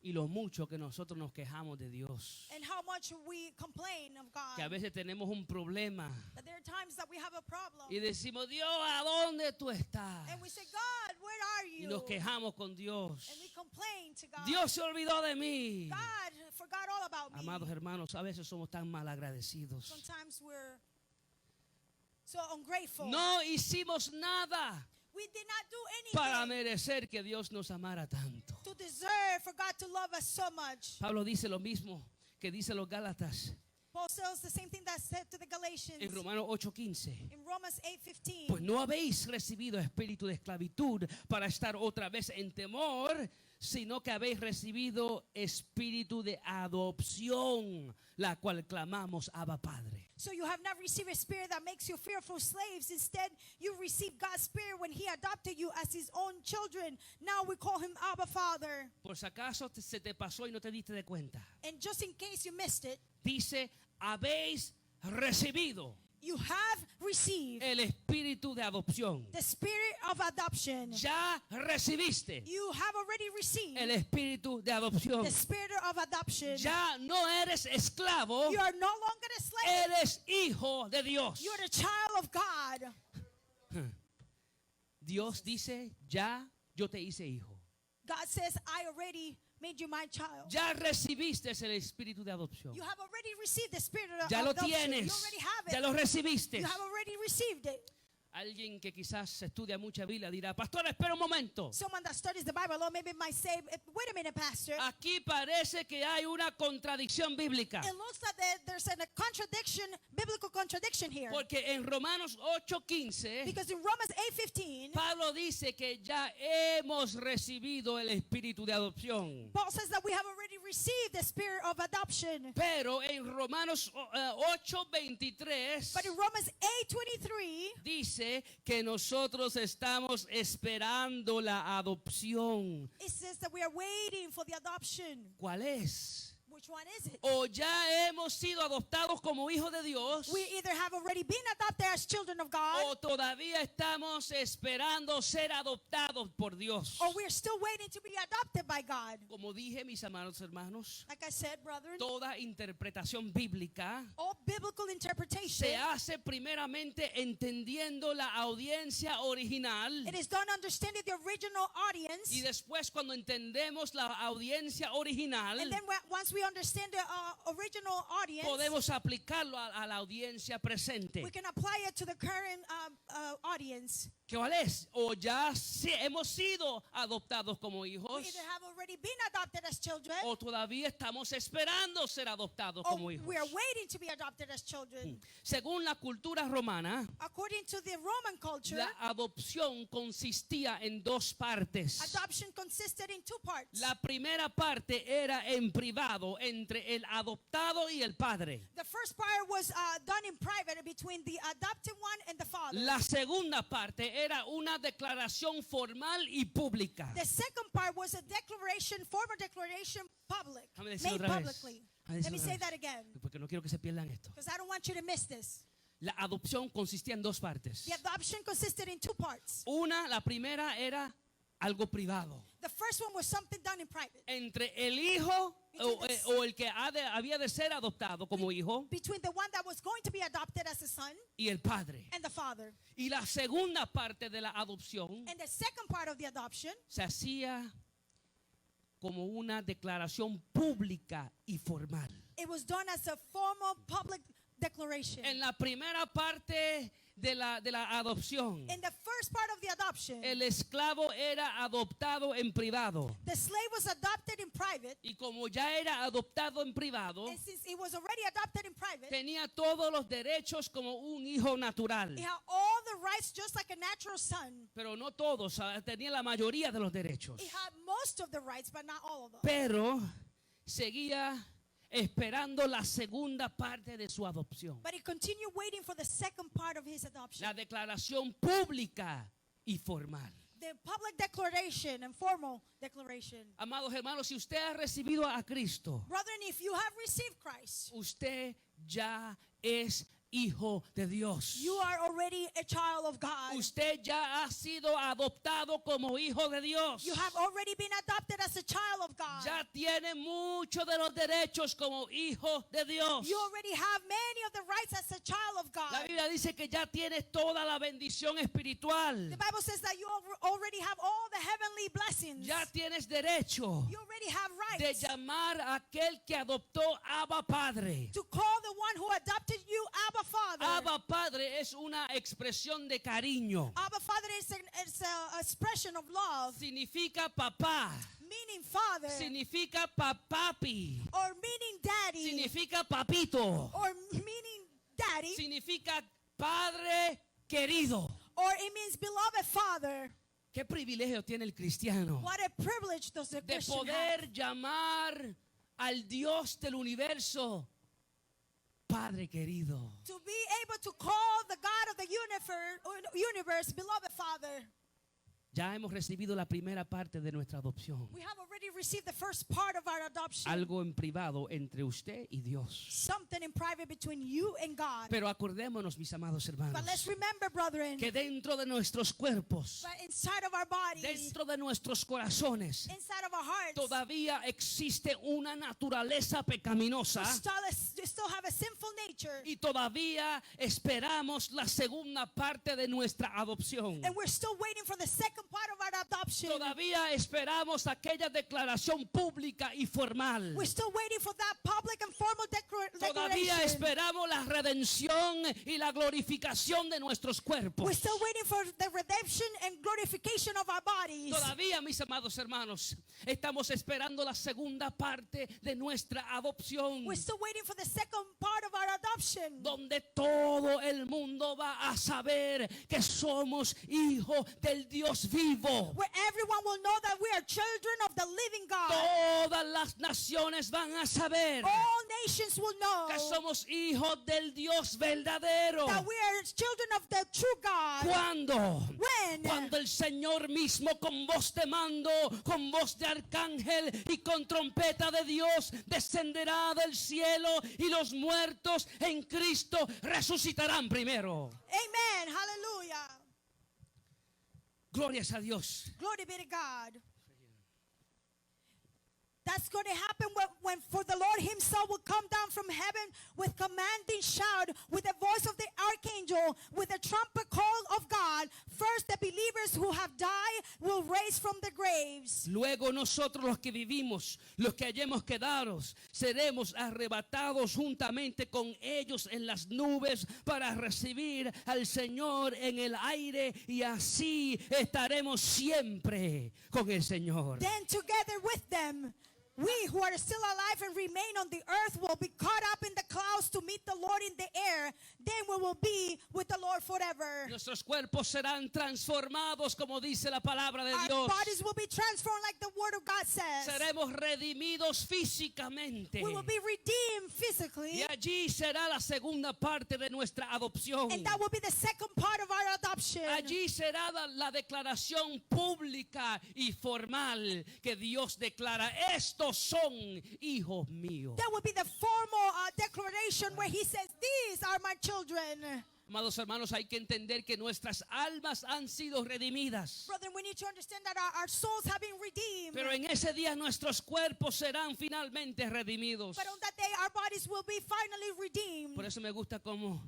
Y lo mucho que nosotros nos quejamos de Dios. And how much we complain of God. Que a veces tenemos un problema. That there are times that we have a problem. Y decimos, Dios, ¿a dónde tú estás? And we say, God, where are you? Y nos quejamos con Dios. And we complain to God. Dios se olvidó de mí. God forgot all about me. Amados hermanos, a veces somos tan mal agradecidos. Sometimes we're so ungrateful. No hicimos nada We did not do para anything merecer que Dios nos amara tanto. to deserve for God to love us so much. Pablo dice lo mismo que dice los Gálatas Paul says the same thing that said to the Galatians en Romanos 8:15. in Romans 8:15. Pues no habéis recibido espíritu de esclavitud para estar otra vez en temor, sino que habéis recibido espíritu de adopción, la cual clamamos Abba Padre. So you have not received a spirit that makes you fearful slaves. Instead, you received God's spirit when he adopted you as his own children. Now we call him Abba Father. Por si acaso se te pasó y no te diste de cuenta. And just in case you missed it, Dice, habéis recibido you have received el espíritu de adopción. the spirit of adoption. Ya recibiste You have already received el espíritu de adopción. the spirit of adoption. Ya no eres esclavo, You are no longer a slave. eres hijo de Dios. You're the child of God. Dios dice, ya yo te hice hijo. God says, I already made you my child. Ya recibiste el espíritu de adopción. You have already received the spirit of Ya lo adoption. You tienes. already have it. Ya lo recibiste. You have already received it. Alguien que quizás estudia mucha Biblia dirá, pastor, espera un momento. Someone that studies the Bible, or maybe might say, wait a minute, Pastor. Aquí parece que hay una contradicción bíblica. It looks like there's a contradiction, biblical contradiction here. Porque en Romanos 8:15, Because in Romans 8:15, Pablo dice que ya hemos recibido el espíritu de adopción. Paul says that we have already received the spirit of adoption. Pero en Romanos 8:23 But in Romans 8:23, dice dice que nosotros estamos esperando la adopción. It says that we are waiting for the adoption. ¿Cuál es? Which one is it? O ya hemos sido adoptados como hijos de Dios, We either have already been adopted as children of God, o todavía estamos esperando ser adoptados por Dios. or we're still waiting to be adopted by God. Como dije, mis amados hermanos, Like I said, brethren, toda interpretación bíblica all biblical interpretation, se hace primeramente entendiendo la audiencia original, it is done understanding the original audience, y después cuando entendemos la audiencia original, and then once we understand the original audience, podemos aplicarlo a la audiencia presente. we can apply it to the current audience. ¿Cuál es? O ya hemos sido adoptados como We hijos, either have already been adopted as children, o todavía estamos esperando ser adoptados or como hijos. we are waiting to be adopted as children. Según la cultura romana, According to the Roman culture, la adopción consistía en dos partes. adoption consisted in two parts. La primera parte era en privado entre el adoptado y el padre. The first part was done in private between the adopted one and the father. La segunda parte era una declaración formal y pública. The second part was a declaration, formal declaration, public, Déjame decirlo made otra vez. publicly. Déjame Let me decirlo say otra that vez, again, porque no quiero que se pierdan esto. because I don't want you to miss this. La adopción consistía en dos partes. The adoption consisted in two parts. La primera era algo privado. The first one was something done in private Entre el hijo o el que había de ser adoptado como hijo between the one that was going to be adopted as a son y el padre. and the father. Y la segunda parte de la adopción And the second part of the adoption, se hacía como una declaración pública y formal. it was done as a formal public declaration. En la primera parte de la adopción, In the first part of the adoption, el esclavo era adoptado en privado. the slave was adopted in private, Y como ya era adoptado en privado, and since it was already adopted in private, tenía todos los derechos como un hijo natural. he had all the rights just like a natural son. Pero no todos, tenía la mayoría de los derechos. He had most of the rights, but not all of them. Pero seguía esperando la segunda parte de su adopción. But he continued waiting for the second part of his adoption. La declaración pública y formal. The public declaration and formal declaration. Amados hermanos, si usted ha recibido a Cristo, Brethren, if you have received Christ, usted ya es hijo de Dios. you are already a child of God. Usted ya ha sido adoptado como hijo de Dios. You have already been adopted as a child of God. Ya tiene muchos de los derechos como hijo de Dios. You already have many of the rights as a child of La God. Biblia dice que ya tienes toda la bendición espiritual. The Bible says that you already have all the heavenly blessings. Ya tienes derecho You already have de rights llamar a aquel que adoptó Abba Padre. to call the one who adopted you Abba Father. Abba Padre es una expresión de cariño. Abba Father is an expression of love, Significa papá. meaning father, Significa papapi. or meaning daddy, Significa papito. or meaning daddy, Significa padre querido. or it means beloved father. ¿Qué privilegio tiene el cristiano What a privilege does the de Christian have poder llamar al Dios del universo Padre querido? to be able to call the God of the universe beloved father. Ya hemos recibido la primera parte de nuestra adopción. We have already received the first part of our adoption. Algo en privado entre usted y Dios. Something in private between you and God. Pero acordémonos, mis amados hermanos, But let's remember, brethren, que dentro de nuestros cuerpos, but inside of our bodies, dentro de nuestros corazones, inside of our hearts, todavía existe una naturaleza pecaminosa we still have a sinful nature. y todavía esperamos la segunda parte de nuestra adopción. And we're still waiting for the second part of our adoption. Todavía esperamos aquella declaración pública y formal. We're still waiting for that public and formal Todavía declaration. esperamos la redención y la glorificación de nuestros cuerpos. We're still waiting for the redemption and glorification of our bodies. Todavía, mis amados hermanos, estamos esperando la segunda parte de nuestra adopción. We're still waiting for the second part of our adoption. adoption. donde todo el mundo va a saber que somos hijos del Dios vivo. Where everyone will know that we are children of the living God. Todas las naciones van a saber All nations will know que somos hijos del Dios verdadero. that we are children of the true God. ¿Cuándo? When? Cuando el Señor mismo con voz de mando, con voz de arcángel y con trompeta de Dios descenderá del cielo y los muertos en Cristo resucitarán primero. Amen. Hallelujah. Glorias a Dios. Glory be to God. That's going to happen when for the Lord himself will come down from heaven with commanding shout, with the voice of the archangel, with the trumpet call of God. First, the believers who have died will rise from the graves. Luego nosotros los que vivimos, los que hayamos quedado, seremos arrebatados juntamente con ellos en las nubes para recibir al Señor en el aire y así estaremos siempre con el Señor. Then together with them, we who are still alive and remain on the earth will be caught up in the clouds to meet the Lord in the air. Then we will be with the Lord forever. Nuestros cuerpos serán transformados como dice la palabra de Our Dios. bodies will be transformed like the word of God says. Seremos redimidos físicamente. We will be redeemed physically. Y allí será la segunda parte de nuestra adopción. And that will be the second part of our adoption. Allí será la declaración pública y formal que Dios declara: estos son hijos míos. That will be the formal declaration where he says, these are my children. Amados hermanos, hay que entender que nuestras almas han sido redimidas. Brethren, we need to understand that our souls have been redeemed. Pero en ese día nuestros cuerpos serán finalmente redimidos. But on that day, our bodies will be finally redeemed. Por eso me gusta como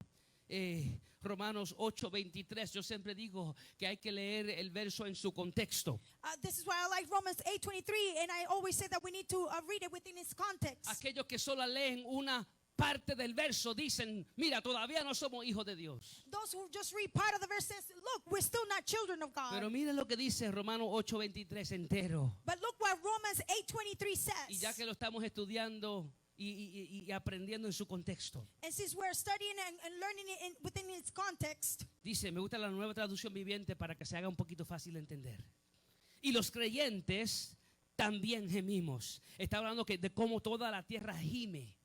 Romanos 8:23, yo siempre digo que hay que leer el verso en su contexto. This is why I like Romans 8:23, and I always say that we need to read it within its context. Aquellos que solo leen una parte del verso dicen: mira, todavía no somos hijos de Dios. Those who just read part of the verse says, look, we're still not children of God. Pero miren lo que dice Romanos 8:23 entero. But look what Romans 8:23 says. Y ya que lo estamos estudiando y aprendiendo en su contexto, And since we're studying and learning it within its context, dice, me gusta la nueva traducción viviente para que se haga un poquito fácil de entender. Y los creyentes también gemimos. Está hablando de cómo toda la tierra gime.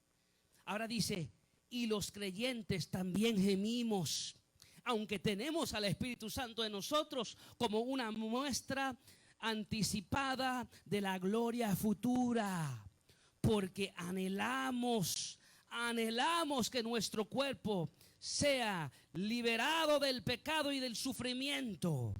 Ahora dice, y los creyentes también gemimos, aunque tenemos al Espíritu Santo en nosotros como una muestra anticipada de la gloria futura. Porque anhelamos que nuestro cuerpo sea liberado del pecado y del sufrimiento.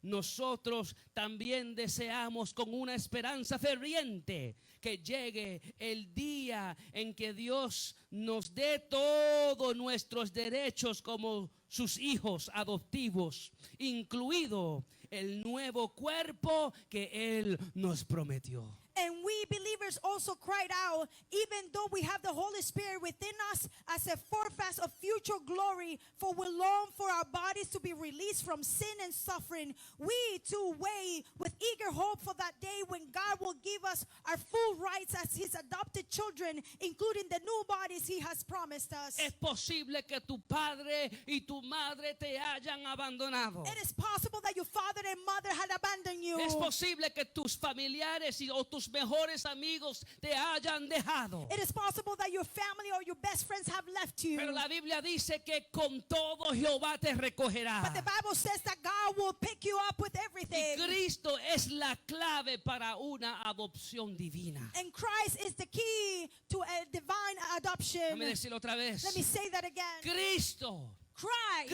Nosotros también deseamos con una esperanza ferviente que llegue el día en que Dios nos dé todos nuestros derechos como sus hijos adoptivos, incluido el nuevo cuerpo que Él nos prometió. and we believers also cried out, even though we have the Holy Spirit within us as a forecast of future glory, for we long for our bodies to be released from sin and suffering. We too wait with eager hope for that day when God will give us our full rights as His adopted children, including the new bodies He has promised us. Es posible que tu padre y tu madre te hayan abandonado. It is possible that your father and mother had abandoned you. Es posible que tus familiares o tus mejores amigos te hayan dejado. It is possible that your family or your best friends have left you. Pero la Biblia dice que con todo Jehová te recogerá. But the Bible says that God will pick you up with Y everything. Cristo es la clave para una adopción divina. And Christ is the key to a divine adoption. Déjame decirlo otra vez. Let me say that again. Cristo Christ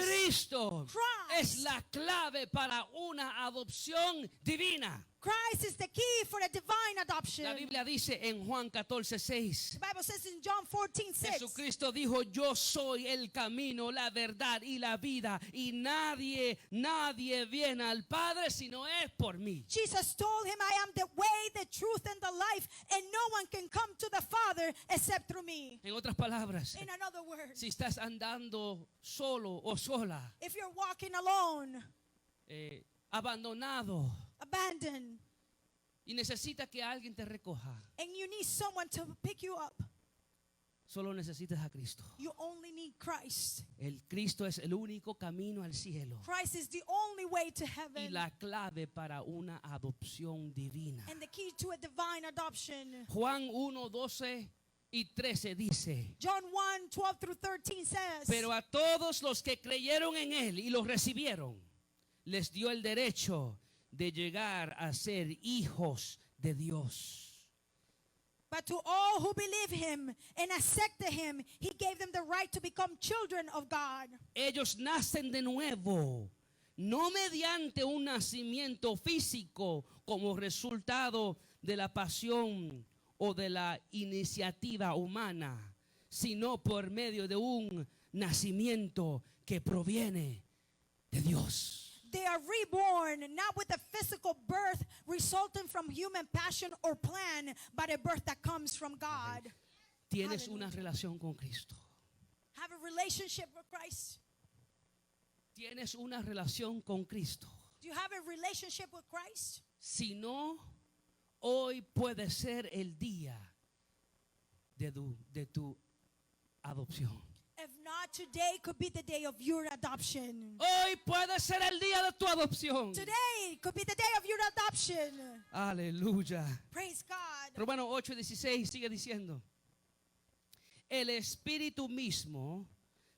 es la clave para una adopción divina. Christ is the key for a divine adoption. La Biblia dice en Juan 14:6. The Bible says in John 14:6. Jesucristo dijo: yo soy el camino, la verdad y la vida, y nadie viene al Padre si no es por mí. Jesus told him, I am the way, the truth, and the life, and no one can come to the Father except through me. En otras palabras, In another word, si estás andando solo o sola, if you're walking alone, abandonado, abandoned, y necesitas que alguien te recoja, and you need someone to pick you up, Solo necesitas a Cristo. You only need Christ. El Cristo es el único camino al cielo Christ is the only way to y heaven la clave para una adopción divina. and the key to a divine adoption. Juan 1:12 y 13 dice: John 1:12 through 13 says, pero a todos los que creyeron en él y los recibieron, les dio el derecho de llegar a ser hijos de Dios. but to all who believe him and accepted him, he gave them the right to become children of God. Ellos nacen de nuevo, no mediante un nacimiento físico como resultado de la pasión o de la iniciativa humana, sino por medio de un nacimiento que proviene de Dios. They are reborn, not with a physical birth resulting from human passion or plan, but a birth that comes from God. Tienes Hallelujah. una relación con Cristo. Have a relationship with Christ. Tienes una relación con Cristo. Do you have a relationship with Christ? Si no, hoy puede ser el día de tu adopción. If not, today could be the day of your adoption. Hoy puede ser el día de tu adopción. Today could be the day of your adoption. Aleluya. Praise God. Romanos 8:16 sigue diciendo: el Espíritu mismo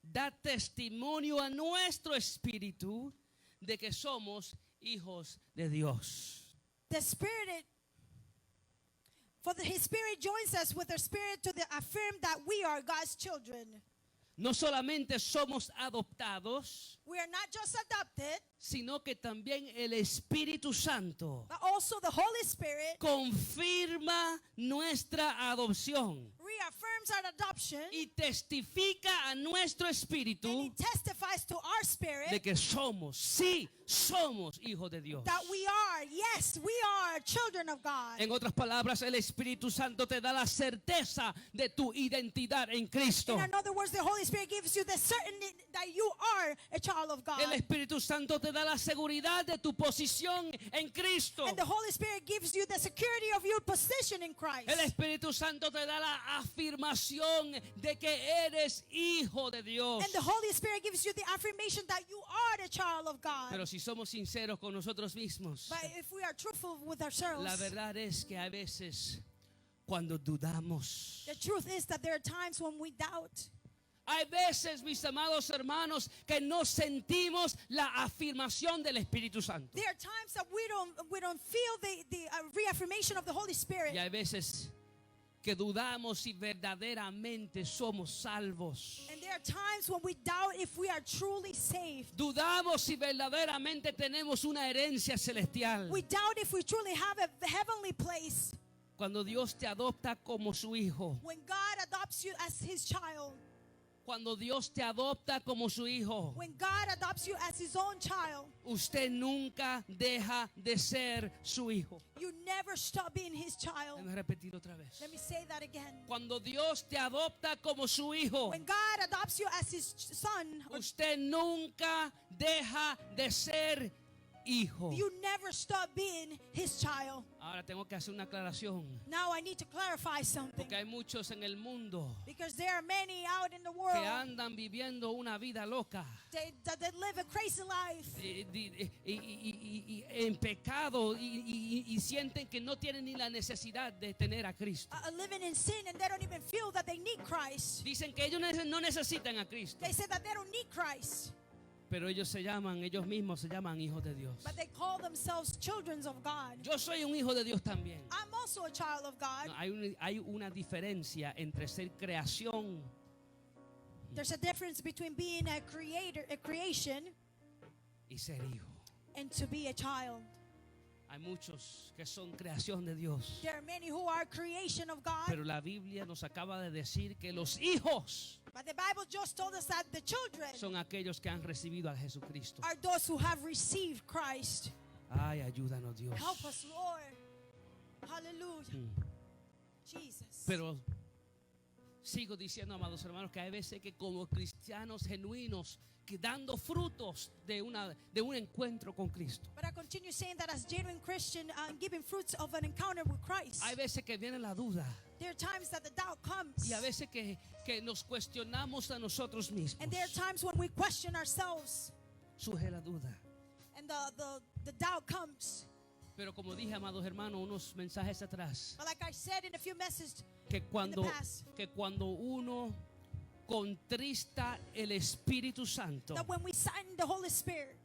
da testimonio a nuestro espíritu de que somos hijos de Dios. The Spirit, His Spirit joins us with the Spirit to affirm that we are God's children. No solamente somos adoptados, We are not just adopted, sino que también el Espíritu Santo but also the Holy Spirit confirma nuestra adopción reaffirms our adoption, y testifica a nuestro and espíritu He testifies to our spirit de que somos hijos de Dios. that we are children of God. En otras palabras, el Espíritu Santo te da la certeza de tu identidad en Cristo. In other words, the Holy Spirit gives you the certainty that you are a child of God. El Espíritu Santo te da la seguridad de tu posición en Cristo. And the Holy Spirit gives you the security of your position in Christ. El Espíritu Santo te da la afirmación de que eres hijo de Dios. And the Holy Spirit gives you the affirmation that you are the child of God. Pero si somos sinceros con nosotros mismos, But if we are truthful with ourselves, la verdad es que a veces cuando dudamos, the truth is that there are times when we doubt. hay veces, mis amados hermanos, que no sentimos la afirmación del Espíritu Santo. There are times that we don't feel the reaffirmation of the Holy Spirit. Y hay veces que dudamos si verdaderamente somos salvos. And there are times when we doubt if we are truly saved. Dudamos si verdaderamente tenemos una herencia celestial. We doubt if we truly have a heavenly place. Cuando Dios te adopta como su hijo, When God adopts you as His child, cuando Dios te adopta como su hijo, when God adopts you as His own child, usted nunca deja de ser su hijo. you never stop being His child. Déjame repetir otra vez. Let me say that again. Cuando Dios te adopta como su hijo, When God adopts you as His son, usted nunca deja de ser hijo. you never stop being His child. Ahora tengo que hacer una aclaración, Now I need to clarify something. porque hay muchos en el mundo Because there are many out in the que world andan viviendo una vida loca that live a crazy life. y en pecado y sienten que no tienen ni la necesidad de tener a Cristo. Living in sin, and they don't even feel that they need Christ. Dicen que ellos no necesitan a Cristo, They say that they don't need Christ, pero ellos mismos se llaman hijos de Dios. but they call themselves children of God. Yo soy un hijo de Dios también. I'm also a child of God. No, hay una diferencia entre ser creación There's a difference between being a creation, y ser hijo. and to be a child. Hay muchos que son creación de Dios, There are many who are creation of God, pero la Biblia nos acaba de decir que los hijos but the Bible just told us that the children son aquellos que han recibido a Jesucristo. are those who have received Christ. Ay, ayúdanos, Dios. Help us, Lord. Hallelujah. Jesus. Pero sigo diciendo, amados hermanos, que hay veces que como cristianos genuinos, que dando frutos de un encuentro con Cristo, But I continue saying that as genuine Christian, giving fruits of an encounter with Christ. hay veces que viene la duda. There are times that the doubt comes. Y a veces que nos cuestionamos a nosotros mismos. And there are times when we question ourselves Surge la duda. and the doubt comes. Pero como dije, amados hermanos, unos mensajes atrás, But like I said in a few messages, que cuando past. uno contrista el Espíritu Santo, that when we silence the Holy Spirit,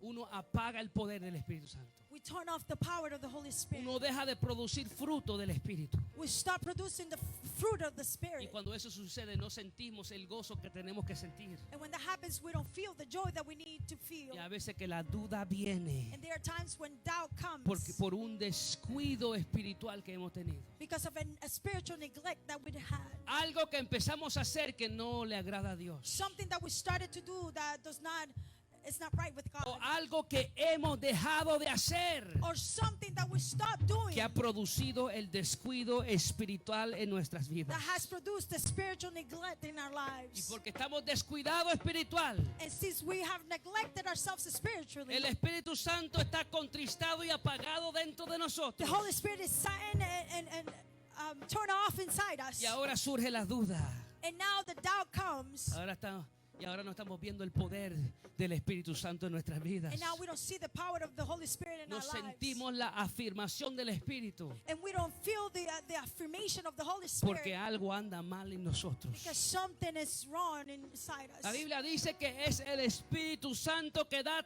uno apaga el poder del Espíritu Santo. we turn off the power of the Holy Spirit. Uno deja de producir fruto del Espíritu. We stop producing the fruit of the Y Spirit. cuando eso sucede, no sentimos el gozo que tenemos que sentir. And when that happens, we don't feel the joy that we need to feel. Y a veces que la duda viene And there are times when doubt comes por un descuido espiritual que hemos tenido. because of a spiritual neglect that we had. Algo que empezamos a hacer que no le agrada a Dios. Something that we started to do that it's not right with God. O algo que hemos dejado de hacer Or something that we stopped doing que ha producido el descuido espiritual en nuestras vidas. that has produced the spiritual neglect in our Y lives. porque estamos descuidados espiritual, And since we have neglected ourselves spiritually, el Espíritu Santo está contristado y apagado dentro de the nosotros. Holy Spirit is silent and turned off inside us. Y ahora surge la duda. And now the doubt comes. Y ahora no estamos viendo el poder del Espíritu Santo en nuestras vidas. And now we don't see the power of the Holy Spirit in No our lives. sentimos la afirmación del Espíritu And we don't feel the affirmation of the Holy Spirit. porque algo anda mal en nosotros. Because something is wrong inside us. La Biblia dice que es el Espíritu Santo que da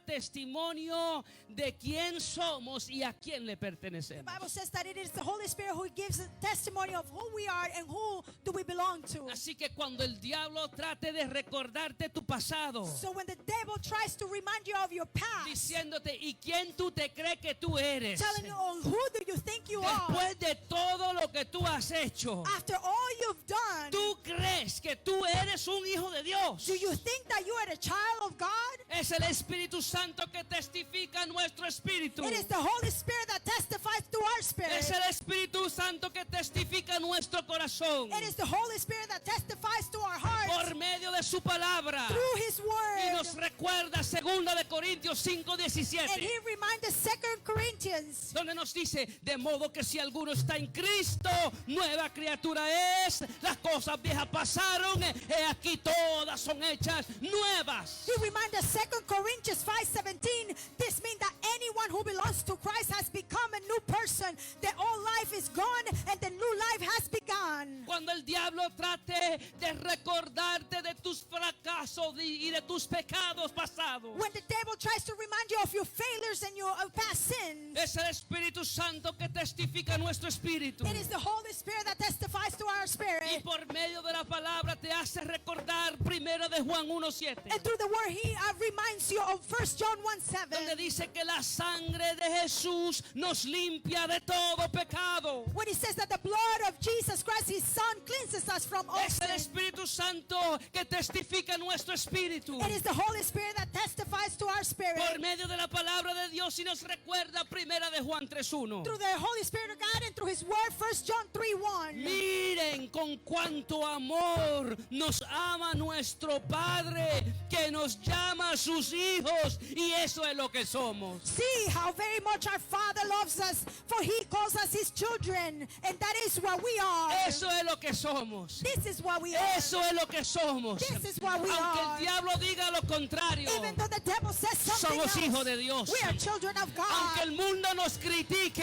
testimonio de quién somos y a quién le The pertenecemos. Bible says that it is the Holy Spirit who gives a testimony of who we are and who do we belong to. Así que cuando el diablo trate de recordarte tu pasado, So when the devil tries to remind you of your past, diciéndote, ¿y quién tú te crees que tú eres? telling you, oh, who do you think you are? Después de todo lo que tú has hecho, After all you've done, ¿tú crees que tú eres un hijo de Dios? do you think that you are a child of God? Es el Espíritu Santo que testifica nuestro espíritu. It is the Holy Spirit that testifies to our spirit. Es el Espíritu Santo que testifica nuestro corazón. It is the Holy Spirit that testifies to our hearts Por medio de su palabra. through His Y Word. nos recuerda 2 de Corintios And 5:17, He reminds us 2 Corinthians, donde nos dice, de modo que si alguno está en Cristo, nueva criatura es, las cosas viejas pasaron, he aquí todas son hechas nuevas. He reminds us 2 Corinthians 5:17. This means that anyone who belongs to Christ has become a new person. The old life is gone and the new life has begun. Cuando el diablo trate de recordarte de tus fracasos y de tus pecados pasados, When the devil tries to remind you of your failures and your past sins, es el Espíritu Santo que testifica nuestro espíritu. it is the Holy Spirit that testifies to our Y spirit. por medio de la palabra te hace recordar 1 de Juan 1:7, And through the word, He reminds you of 1 John donde 1:7. dice que la sangre de Jesús nos limpia de todo pecado. When He says that the blood of Jesus Christ, His Son, cleanses us from all Es el sin. Espíritu Santo que testifica nuestro espíritu. It is the Holy Spirit that testifies to our Por spirit. medio de la palabra de Dios y nos recuerda 1 de Juan 3:1. Through the Holy Spirit of God and through His word, 1 John 3:1. Miren con cuánto amor nos ama nuestro Padre, que nos llama a sus hijos, y eso es lo que somos. See how very much our Father loves us, for He calls us His children, and that is what we are. Eso es lo que somos. This is what we are. Eso es lo que somos. This is what we Aunque el are. diablo diga lo contrario, Even though the devil says something somos else, hijos de Dios. we are children of Aunque God. el mundo nos critique,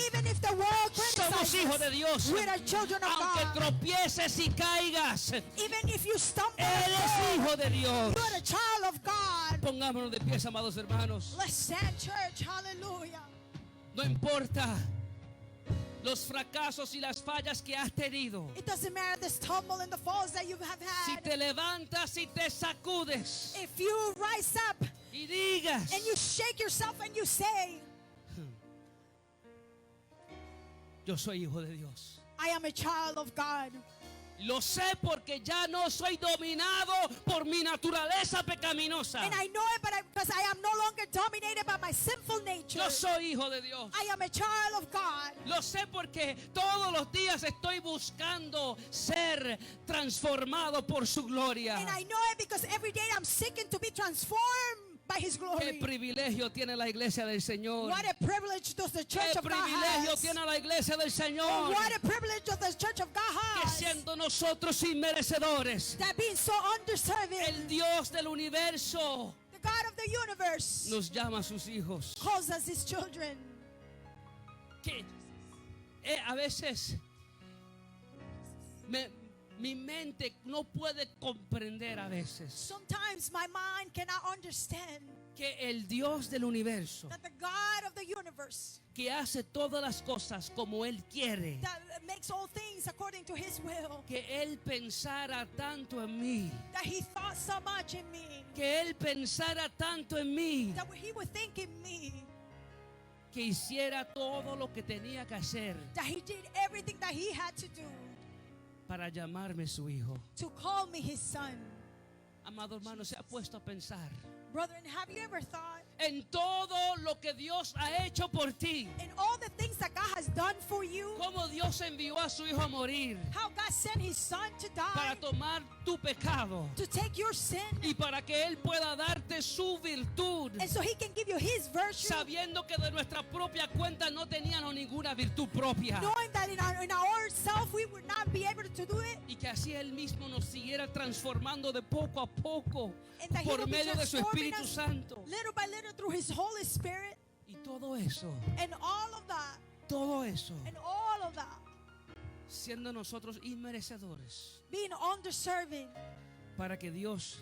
Even if the world somos hijos de criticizes, Dios. we are children of Aunque God. tropieces y caigas, Even if you stumble, eres hijo de Dios. you are a child of God. Pongámonos de pies, amados hermanos. Let's stand, church. Hallelujah. No importa los fracasos y las fallas que has tenido. It doesn't matter the stumble and the falls that you have Si had. te levantas y te sacudes If you rise up y digas, and you shake yourself and you say, yo soy hijo de Dios. I am a child of God. Lo sé porque ya no soy dominado por mi naturaleza pecaminosa. And I know it, but because I am no longer dominated by my sinful nature. Yo soy hijo de Dios. I am a child of God. Lo sé porque todos los días estoy buscando ser transformado por su gloria. And I know it because every day I'm seeking to be transformed by His Qué glory. privilegio tiene la iglesia del Señor. What a privilege does the church Qué of God privilegio has. tiene la iglesia del Oh, Señor. what a privilege does the church of God Que has. siendo nosotros inmerecedores, That being so undeserving, el Dios del universo the God of the universe nos llama a sus hijos. calls us His children. Que a veces mi mente no puede comprender a veces Sometimes my mind cannot understand que el Dios del universo, that the God of the universe que hace todas las cosas como Él quiere, that makes all things according to His will, que Él pensara tanto en mí, that He thought so much in me, que Él pensara tanto en mí, that He would think in me, que hiciera todo lo que tenía que hacer that He did everything that He had to do para llamarme su hijo. to call me His son. Amado hermano, se ha puesto a pensar Brethren, have you ever thought en todo lo que Dios ha hecho por ti, in all the things that God has done for you, cómo Dios envió a su hijo a morir how God sent His son to para die, tomar tu pecado to take your sin, y para que Él pueda darte su virtud, and so He can give you His virtue, sabiendo que de nuestra propia cuenta no teníamos ninguna virtud propia, knowing that in our self we would not be able to do it, y que así Él mismo nos siguiera transformando de poco a poco and that He por will be medio de su transforming Espíritu us Santo. little by little through His Holy Spirit, Y todo eso, and all of that, and all of that, siendo nosotros inmerecedores, being undeserving, para que Dios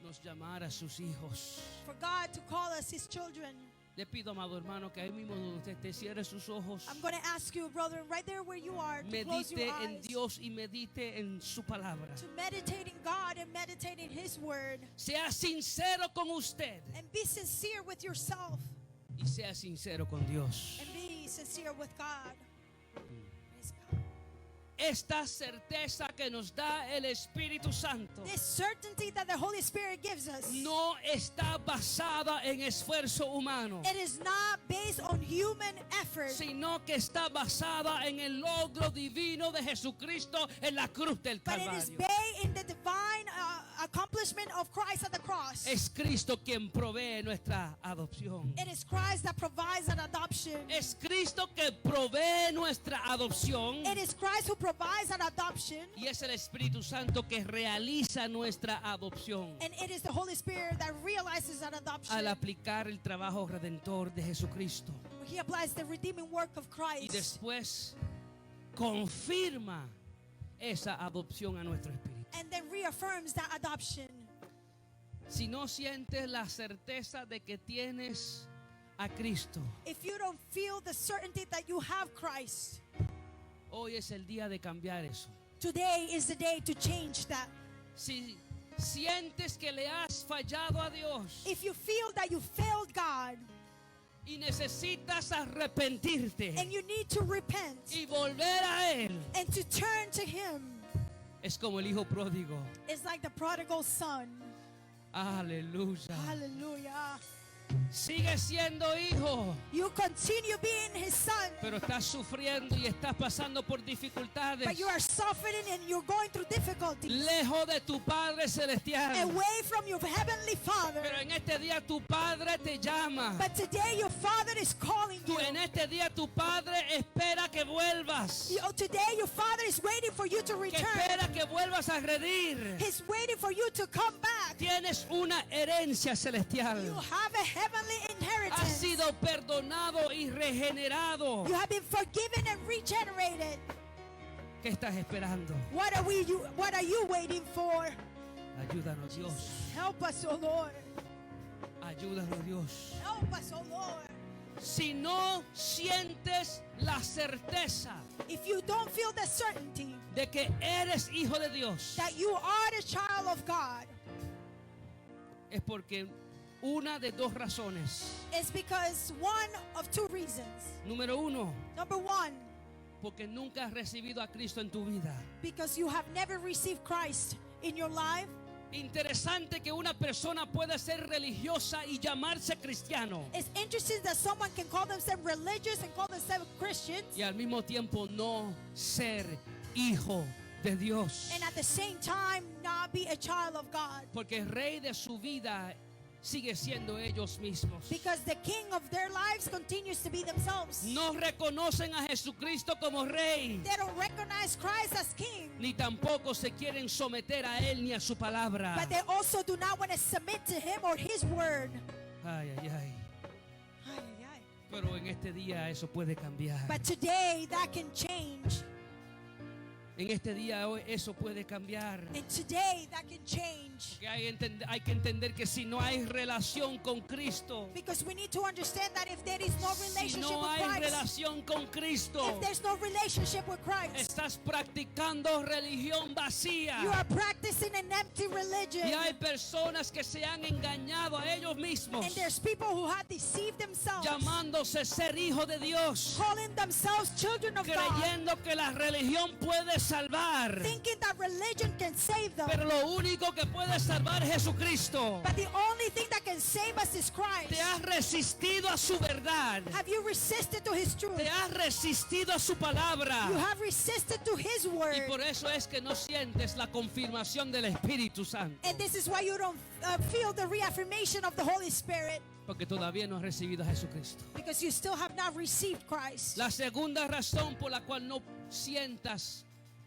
nos llamara a sus hijos. for God to call us His children. Le pido, amado hermano, que ahí mismo donde usted te cierre sus ojos, I'm going to ask you, brother, right there where you are, to close your medite en eyes, Dios y medite en su palabra. to meditate in God and meditate in His Word, Sea sincero con usted and be sincere with yourself, y sea sincero con Dios. and be sincere with God. Praise God. Esta certeza que nos da el Espíritu Santo This certainty that the Holy Spirit gives us, no está basada en esfuerzo humano, it is not based on human effort, sino que está basada en el logro divino de Jesucristo en la cruz del but it is Calvario. based in the divine accomplishment of Christ at the cross. Es Cristo quien provee nuestra adopción. It is Christ that provides an adoption. Es Cristo que provee nuestra adopción. It is Christ who provides an adoption, Y es el Espíritu Santo que realiza nuestra adopción and it is the Holy Spirit that realizes that adoption. al aplicar el trabajo redentor de Jesucristo. He applies the redeeming work of Y Christ, después confirma esa adopción a nuestro espíritu. and then reaffirms that adoption. Si no sientes la certeza de que tienes a Cristo, If you don't feel the certainty that you have Christ, hoy es el día de cambiar eso. today is the day to change that. Si sientes que le has fallado a Dios If you feel that you failed God y necesitas arrepentirte and you need to repent y volver a Él, and to turn to Him, es como el hijo pródigo. it's like the prodigal son. Aleluya. Hallelujah. Sigue siendo hijo, You continue being His son, pero estás sufriendo y estás pasando por dificultades. but you are suffering and you're going through difficulties Lejos de tu Padre Celestial. away from your heavenly Father. Pero en este día tu Padre te llama. But today your Father is calling you. En este día tu Padre espera que vuelvas. Today your Father is waiting for you to Que return. espera que vuelvas a agredir. He's waiting for you to come back. Tienes una herencia celestial. You have a heavenly Has inheritance. sido perdonado y regenerado. You have been forgiven and regenerated. ¿Qué estás esperando? What are you waiting for? Ayúdanos, Dios. Help us, oh Lord. Ayúdanos, Dios. Help us, oh Lord. Si no sientes la certeza If you don't feel the certainty de que eres hijo de Dios, that you are the child of God, es porque una de dos razones. it's because one of two reasons. Número uno, Number one, porque nunca has recibido a Cristo en tu vida. because you have never received Christ in your life. Interesante que una persona pueda ser religiosa y llamarse cristiano It's interesting that someone can call themselves religious and call themselves Christians, y al mismo tiempo no ser hijo de Dios. and at the same time not be a child of God. Porque el rey de su vida sigue siendo ellos mismos. Because the king of their lives continues to be themselves. No reconocen a Jesucristo como Rey, They don't recognize Christ as king. ni tampoco se quieren someter a Él ni a su palabra. But they also do not want to submit to him or his word. Ay, ay, ay. Ay, ay, ay. Pero en este día eso puede cambiar. But today that can change. En este día hoy eso puede cambiar. And today that can change. Que hay que entender que si no hay relación con Cristo, Because we need to understand that if there is no si relationship no with hay Christ, relación con Cristo, if there's no relationship with Christ, estás practicando religión you vacía. are practicing an empty religion. Y hay personas que se han engañado a ellos mismos, And there's people who have deceived themselves, llamándose ser hijo de Dios, calling themselves children of God, creyendo que la religión puede salvar. thinking that religion can save them. Pero lo único que puede salvar es Jesucristo. But the only thing that can save us is Christ. Te has resistido a su verdad. Have you resisted to his truth? Te has resistido a su palabra. You have resisted to his Y word. por eso es que no sientes la confirmación del Espíritu Santo. And this is why you don't feel the reaffirmation of the Holy Spirit. Porque todavía no has recibido a Jesucristo. Because you still have not received Christ. La segunda razón por la cual no sientas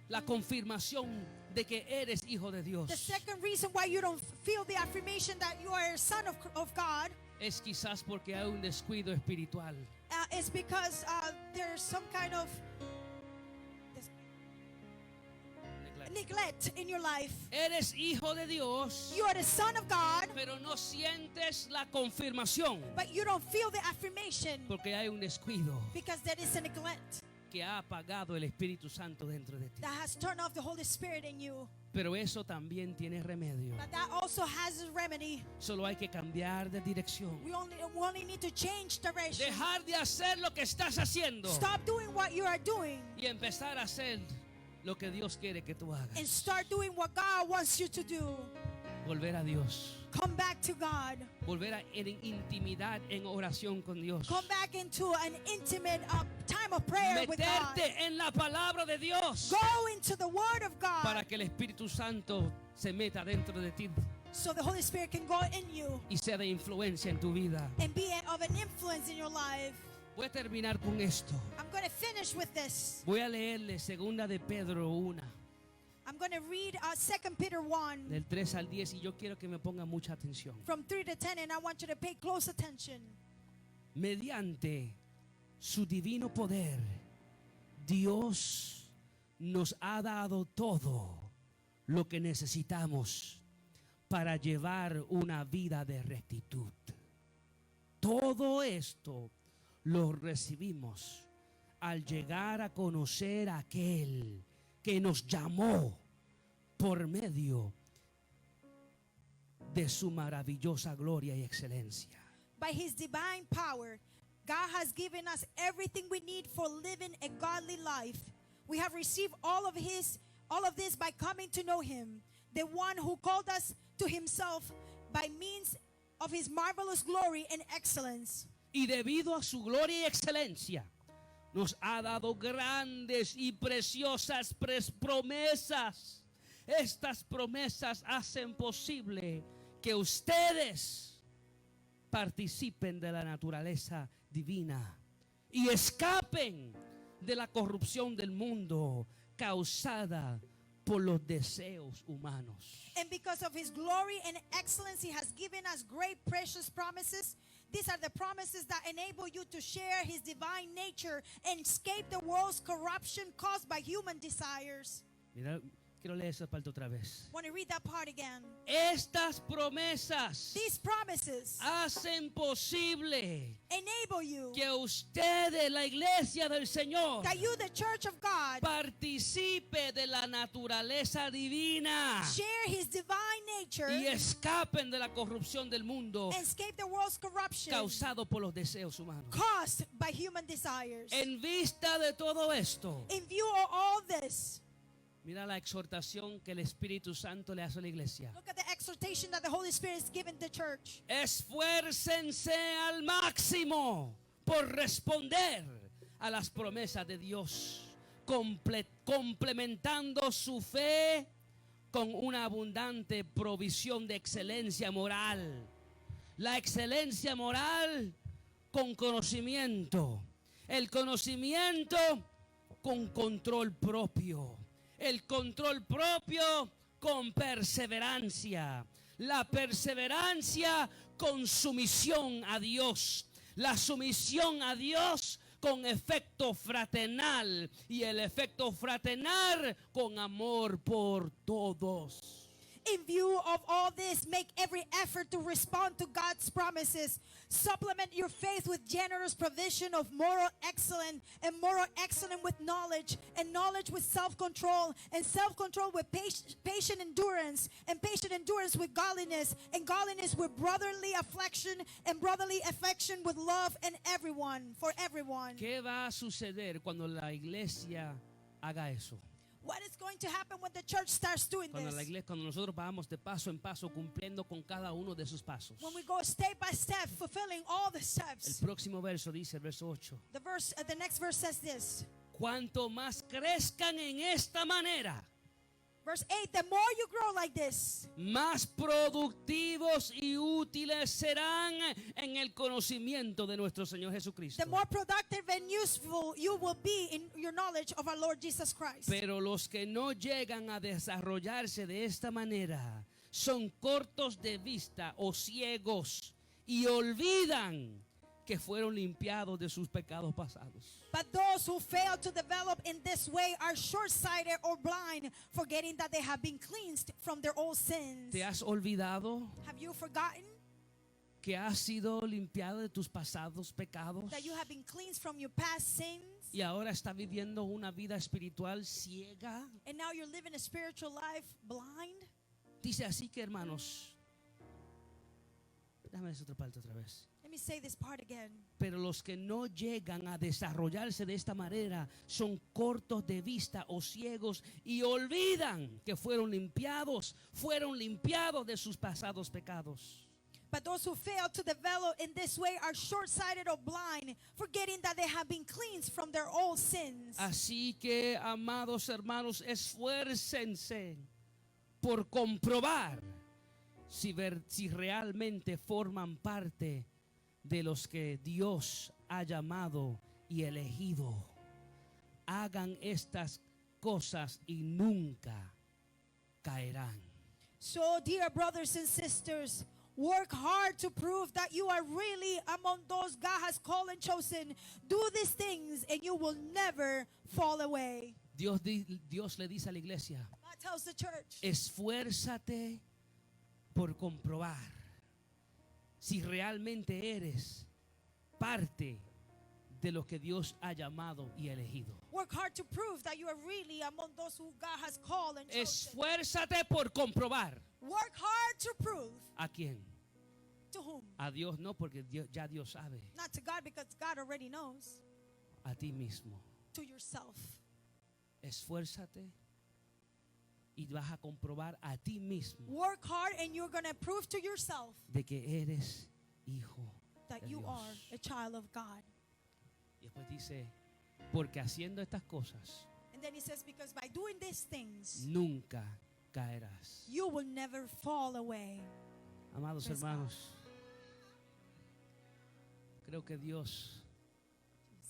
la confirmación de que eres hijo de Dios The second reason why you don't feel the affirmation that you are a son of God es quizás porque hay un descuido espiritual. is because there's some kind of neglect in your life. Eres hijo de Dios, You are the son of God, pero no sientes la confirmación but you don't feel the affirmation porque hay un descuido because there is a neglect que ha apagado el Espíritu Santo dentro de ti. that has turned off the Holy Spirit in you. Pero eso también tiene remedio. But that also has a remedy. Solo hay que cambiar de dirección. We only need to change direction. Dejar de hacer lo que estás haciendo Stop doing what you are doing y empezar a hacer lo que Dios quiere que tú and hagas. start doing what God wants you to do. Volver a Dios. Come back to God. Volver en intimidad, en oración con Dios. Come back into an intimate time of prayer with God. Meterte en la palabra de Dios Go into the Word of God para que el Espíritu Santo se meta dentro de ti so the Holy Spirit can go in you y sea de influencia en tu vida. and be of an influence in your life. Voy a terminar con esto. I'm going to finish with this. Voy a leerle segunda de Pedro 1, I'm going to read 2 Peter 1 del 3 al 10, y yo quiero que me ponga mucha atención. from 3 to 10, and I want you to pay close attention. Mediante su divino poder, Dios nos ha dado todo lo que necesitamos para llevar una vida de rectitud. Todo esto lo recibimos al llegar a conocer a aquel que nos llamó por medio de su maravillosa gloria y excelencia. By his divine power, God has given us everything we need for living a godly life. We have received all of this by coming to know him, the one who called us to himself by means of his marvelous glory and excellence. Y debido a su gloria y excelencia, nos ha dado grandes y preciosas promesas. Estas promesas hacen posible que ustedes participen de la naturaleza divina y escapen de la corrupción del mundo causada por los deseos humanos. And because of his glory and excellence, he has given us great precious promises. These are the promises that enable you to share his divine nature and escape the world's corruption caused by human desires. Mira, quiero leer esa parte otra vez. Want to read that part again? Estas promesas These promises hacen posible enable you que ustedes, la iglesia del Señor, that you, the church of God, participe de la naturaleza divina share his divine nature y escapen de la corrupción del mundo and escape the world's corruption causado por los deseos humanos. caused by human desires. En vista de todo esto, In view of all this, mira la exhortación que el Espíritu Santo le hace a la iglesia. look at the exhortation that the Holy Spirit has given the church. Esfuércense al máximo por responder a las promesas de Dios, complementando su fe con una abundante provisión de excelencia moral. La excelencia moral con conocimiento. El conocimiento con control propio. El control propio con perseverancia. La perseverancia con sumisión a Dios. La sumisión a Dios con efecto fraternal. Y el efecto fraternal con amor por todos. In view of all this, make every effort to respond to God's promises. Supplement your faith with generous provision of moral excellence, and moral excellence with knowledge, and knowledge with self-control, and self-control with patient endurance, and patient endurance with godliness, and godliness with brotherly affection, and brotherly affection with love, and everyone, for everyone. ¿Qué va a suceder cuando la iglesia haga eso? What is going to happen when the church starts doing this? Cuando nosotros vamos de paso en paso cumpliendo con cada uno de sus pasos. When we go step by step, fulfilling all the El steps. próximo verso dice, el verso 8. The next verse says this. Cuanto más crezcan en esta manera, Verse 8, the more you grow like this, más productivos y útiles serán en el conocimiento de nuestro Señor Jesucristo. the more productive and useful you will be in your knowledge of our Lord Jesus Christ. Pero los que no llegan a desarrollarse de esta manera son cortos de vista o ciegos y olvidan que fueron limpiados de sus pecados pasados. But those who fail to develop in this way are short-sighted or blind, forgetting that they have been cleansed from their old sins. ¿Te has olvidado Have you forgotten que has sido limpiado de tus pasados pecados? that you have been cleansed from your past sins? Y ahora está viviendo una vida espiritual ciega. And now you're living a spiritual life blind? Dice así que, hermanos, déjame decir otra parte otra vez. Let me say this part again. Pero los que no llegan a desarrollarse de esta manera son cortos de vista o ciegos y olvidan que fueron limpiados de sus pasados pecados. But those who fail to develop in this way are short-sighted or blind, forgetting that they have been cleansed from their old sins. Así que, amados hermanos, esfuércense por comprobar si realmente forman parte de los que Dios ha llamado y elegido. Hagan estas cosas y nunca caerán. So, dear brothers and sisters, work hard to prove that you are really among those God has called and chosen. Do these things and you will never fall away. Dios le dice a la iglesia, God tells the church, esfuérzate por comprobar si realmente eres parte de lo que Dios ha llamado y elegido. work hard to prove that you are really among those who God has called and chosen. Esfuérzate por comprobar. Work hard to prove. ¿A quién? To whom? A Dios no, porque ya Dios sabe. Not to God, because God already knows. A ti mismo. To yourself. Esfuérzate y vas a comprobar a ti mismo Work hard and you're going to prove to yourself de que eres hijo that de you Dios. are a child of God. Y después dice, porque haciendo estas cosas And then he says, because by doing these things, nunca caerás. you will never fall away. Amados Praise hermanos, creo que Dios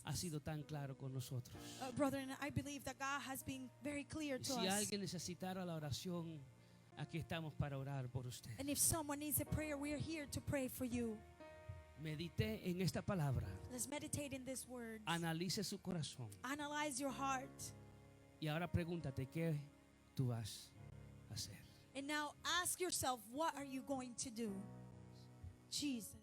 ha sido tan claro con nosotros. Brethren, I believe that God has been very clear Y to si us. alguien necesitara la oración, aquí estamos para orar por usted. And if someone needs a prayer, we are here to pray for you. Medite en esta palabra, Let's meditate in this word. analice su corazón Analyze your heart. y ahora pregúntate qué tú vas a hacer. And now ask yourself, what are you going to do? Jesus.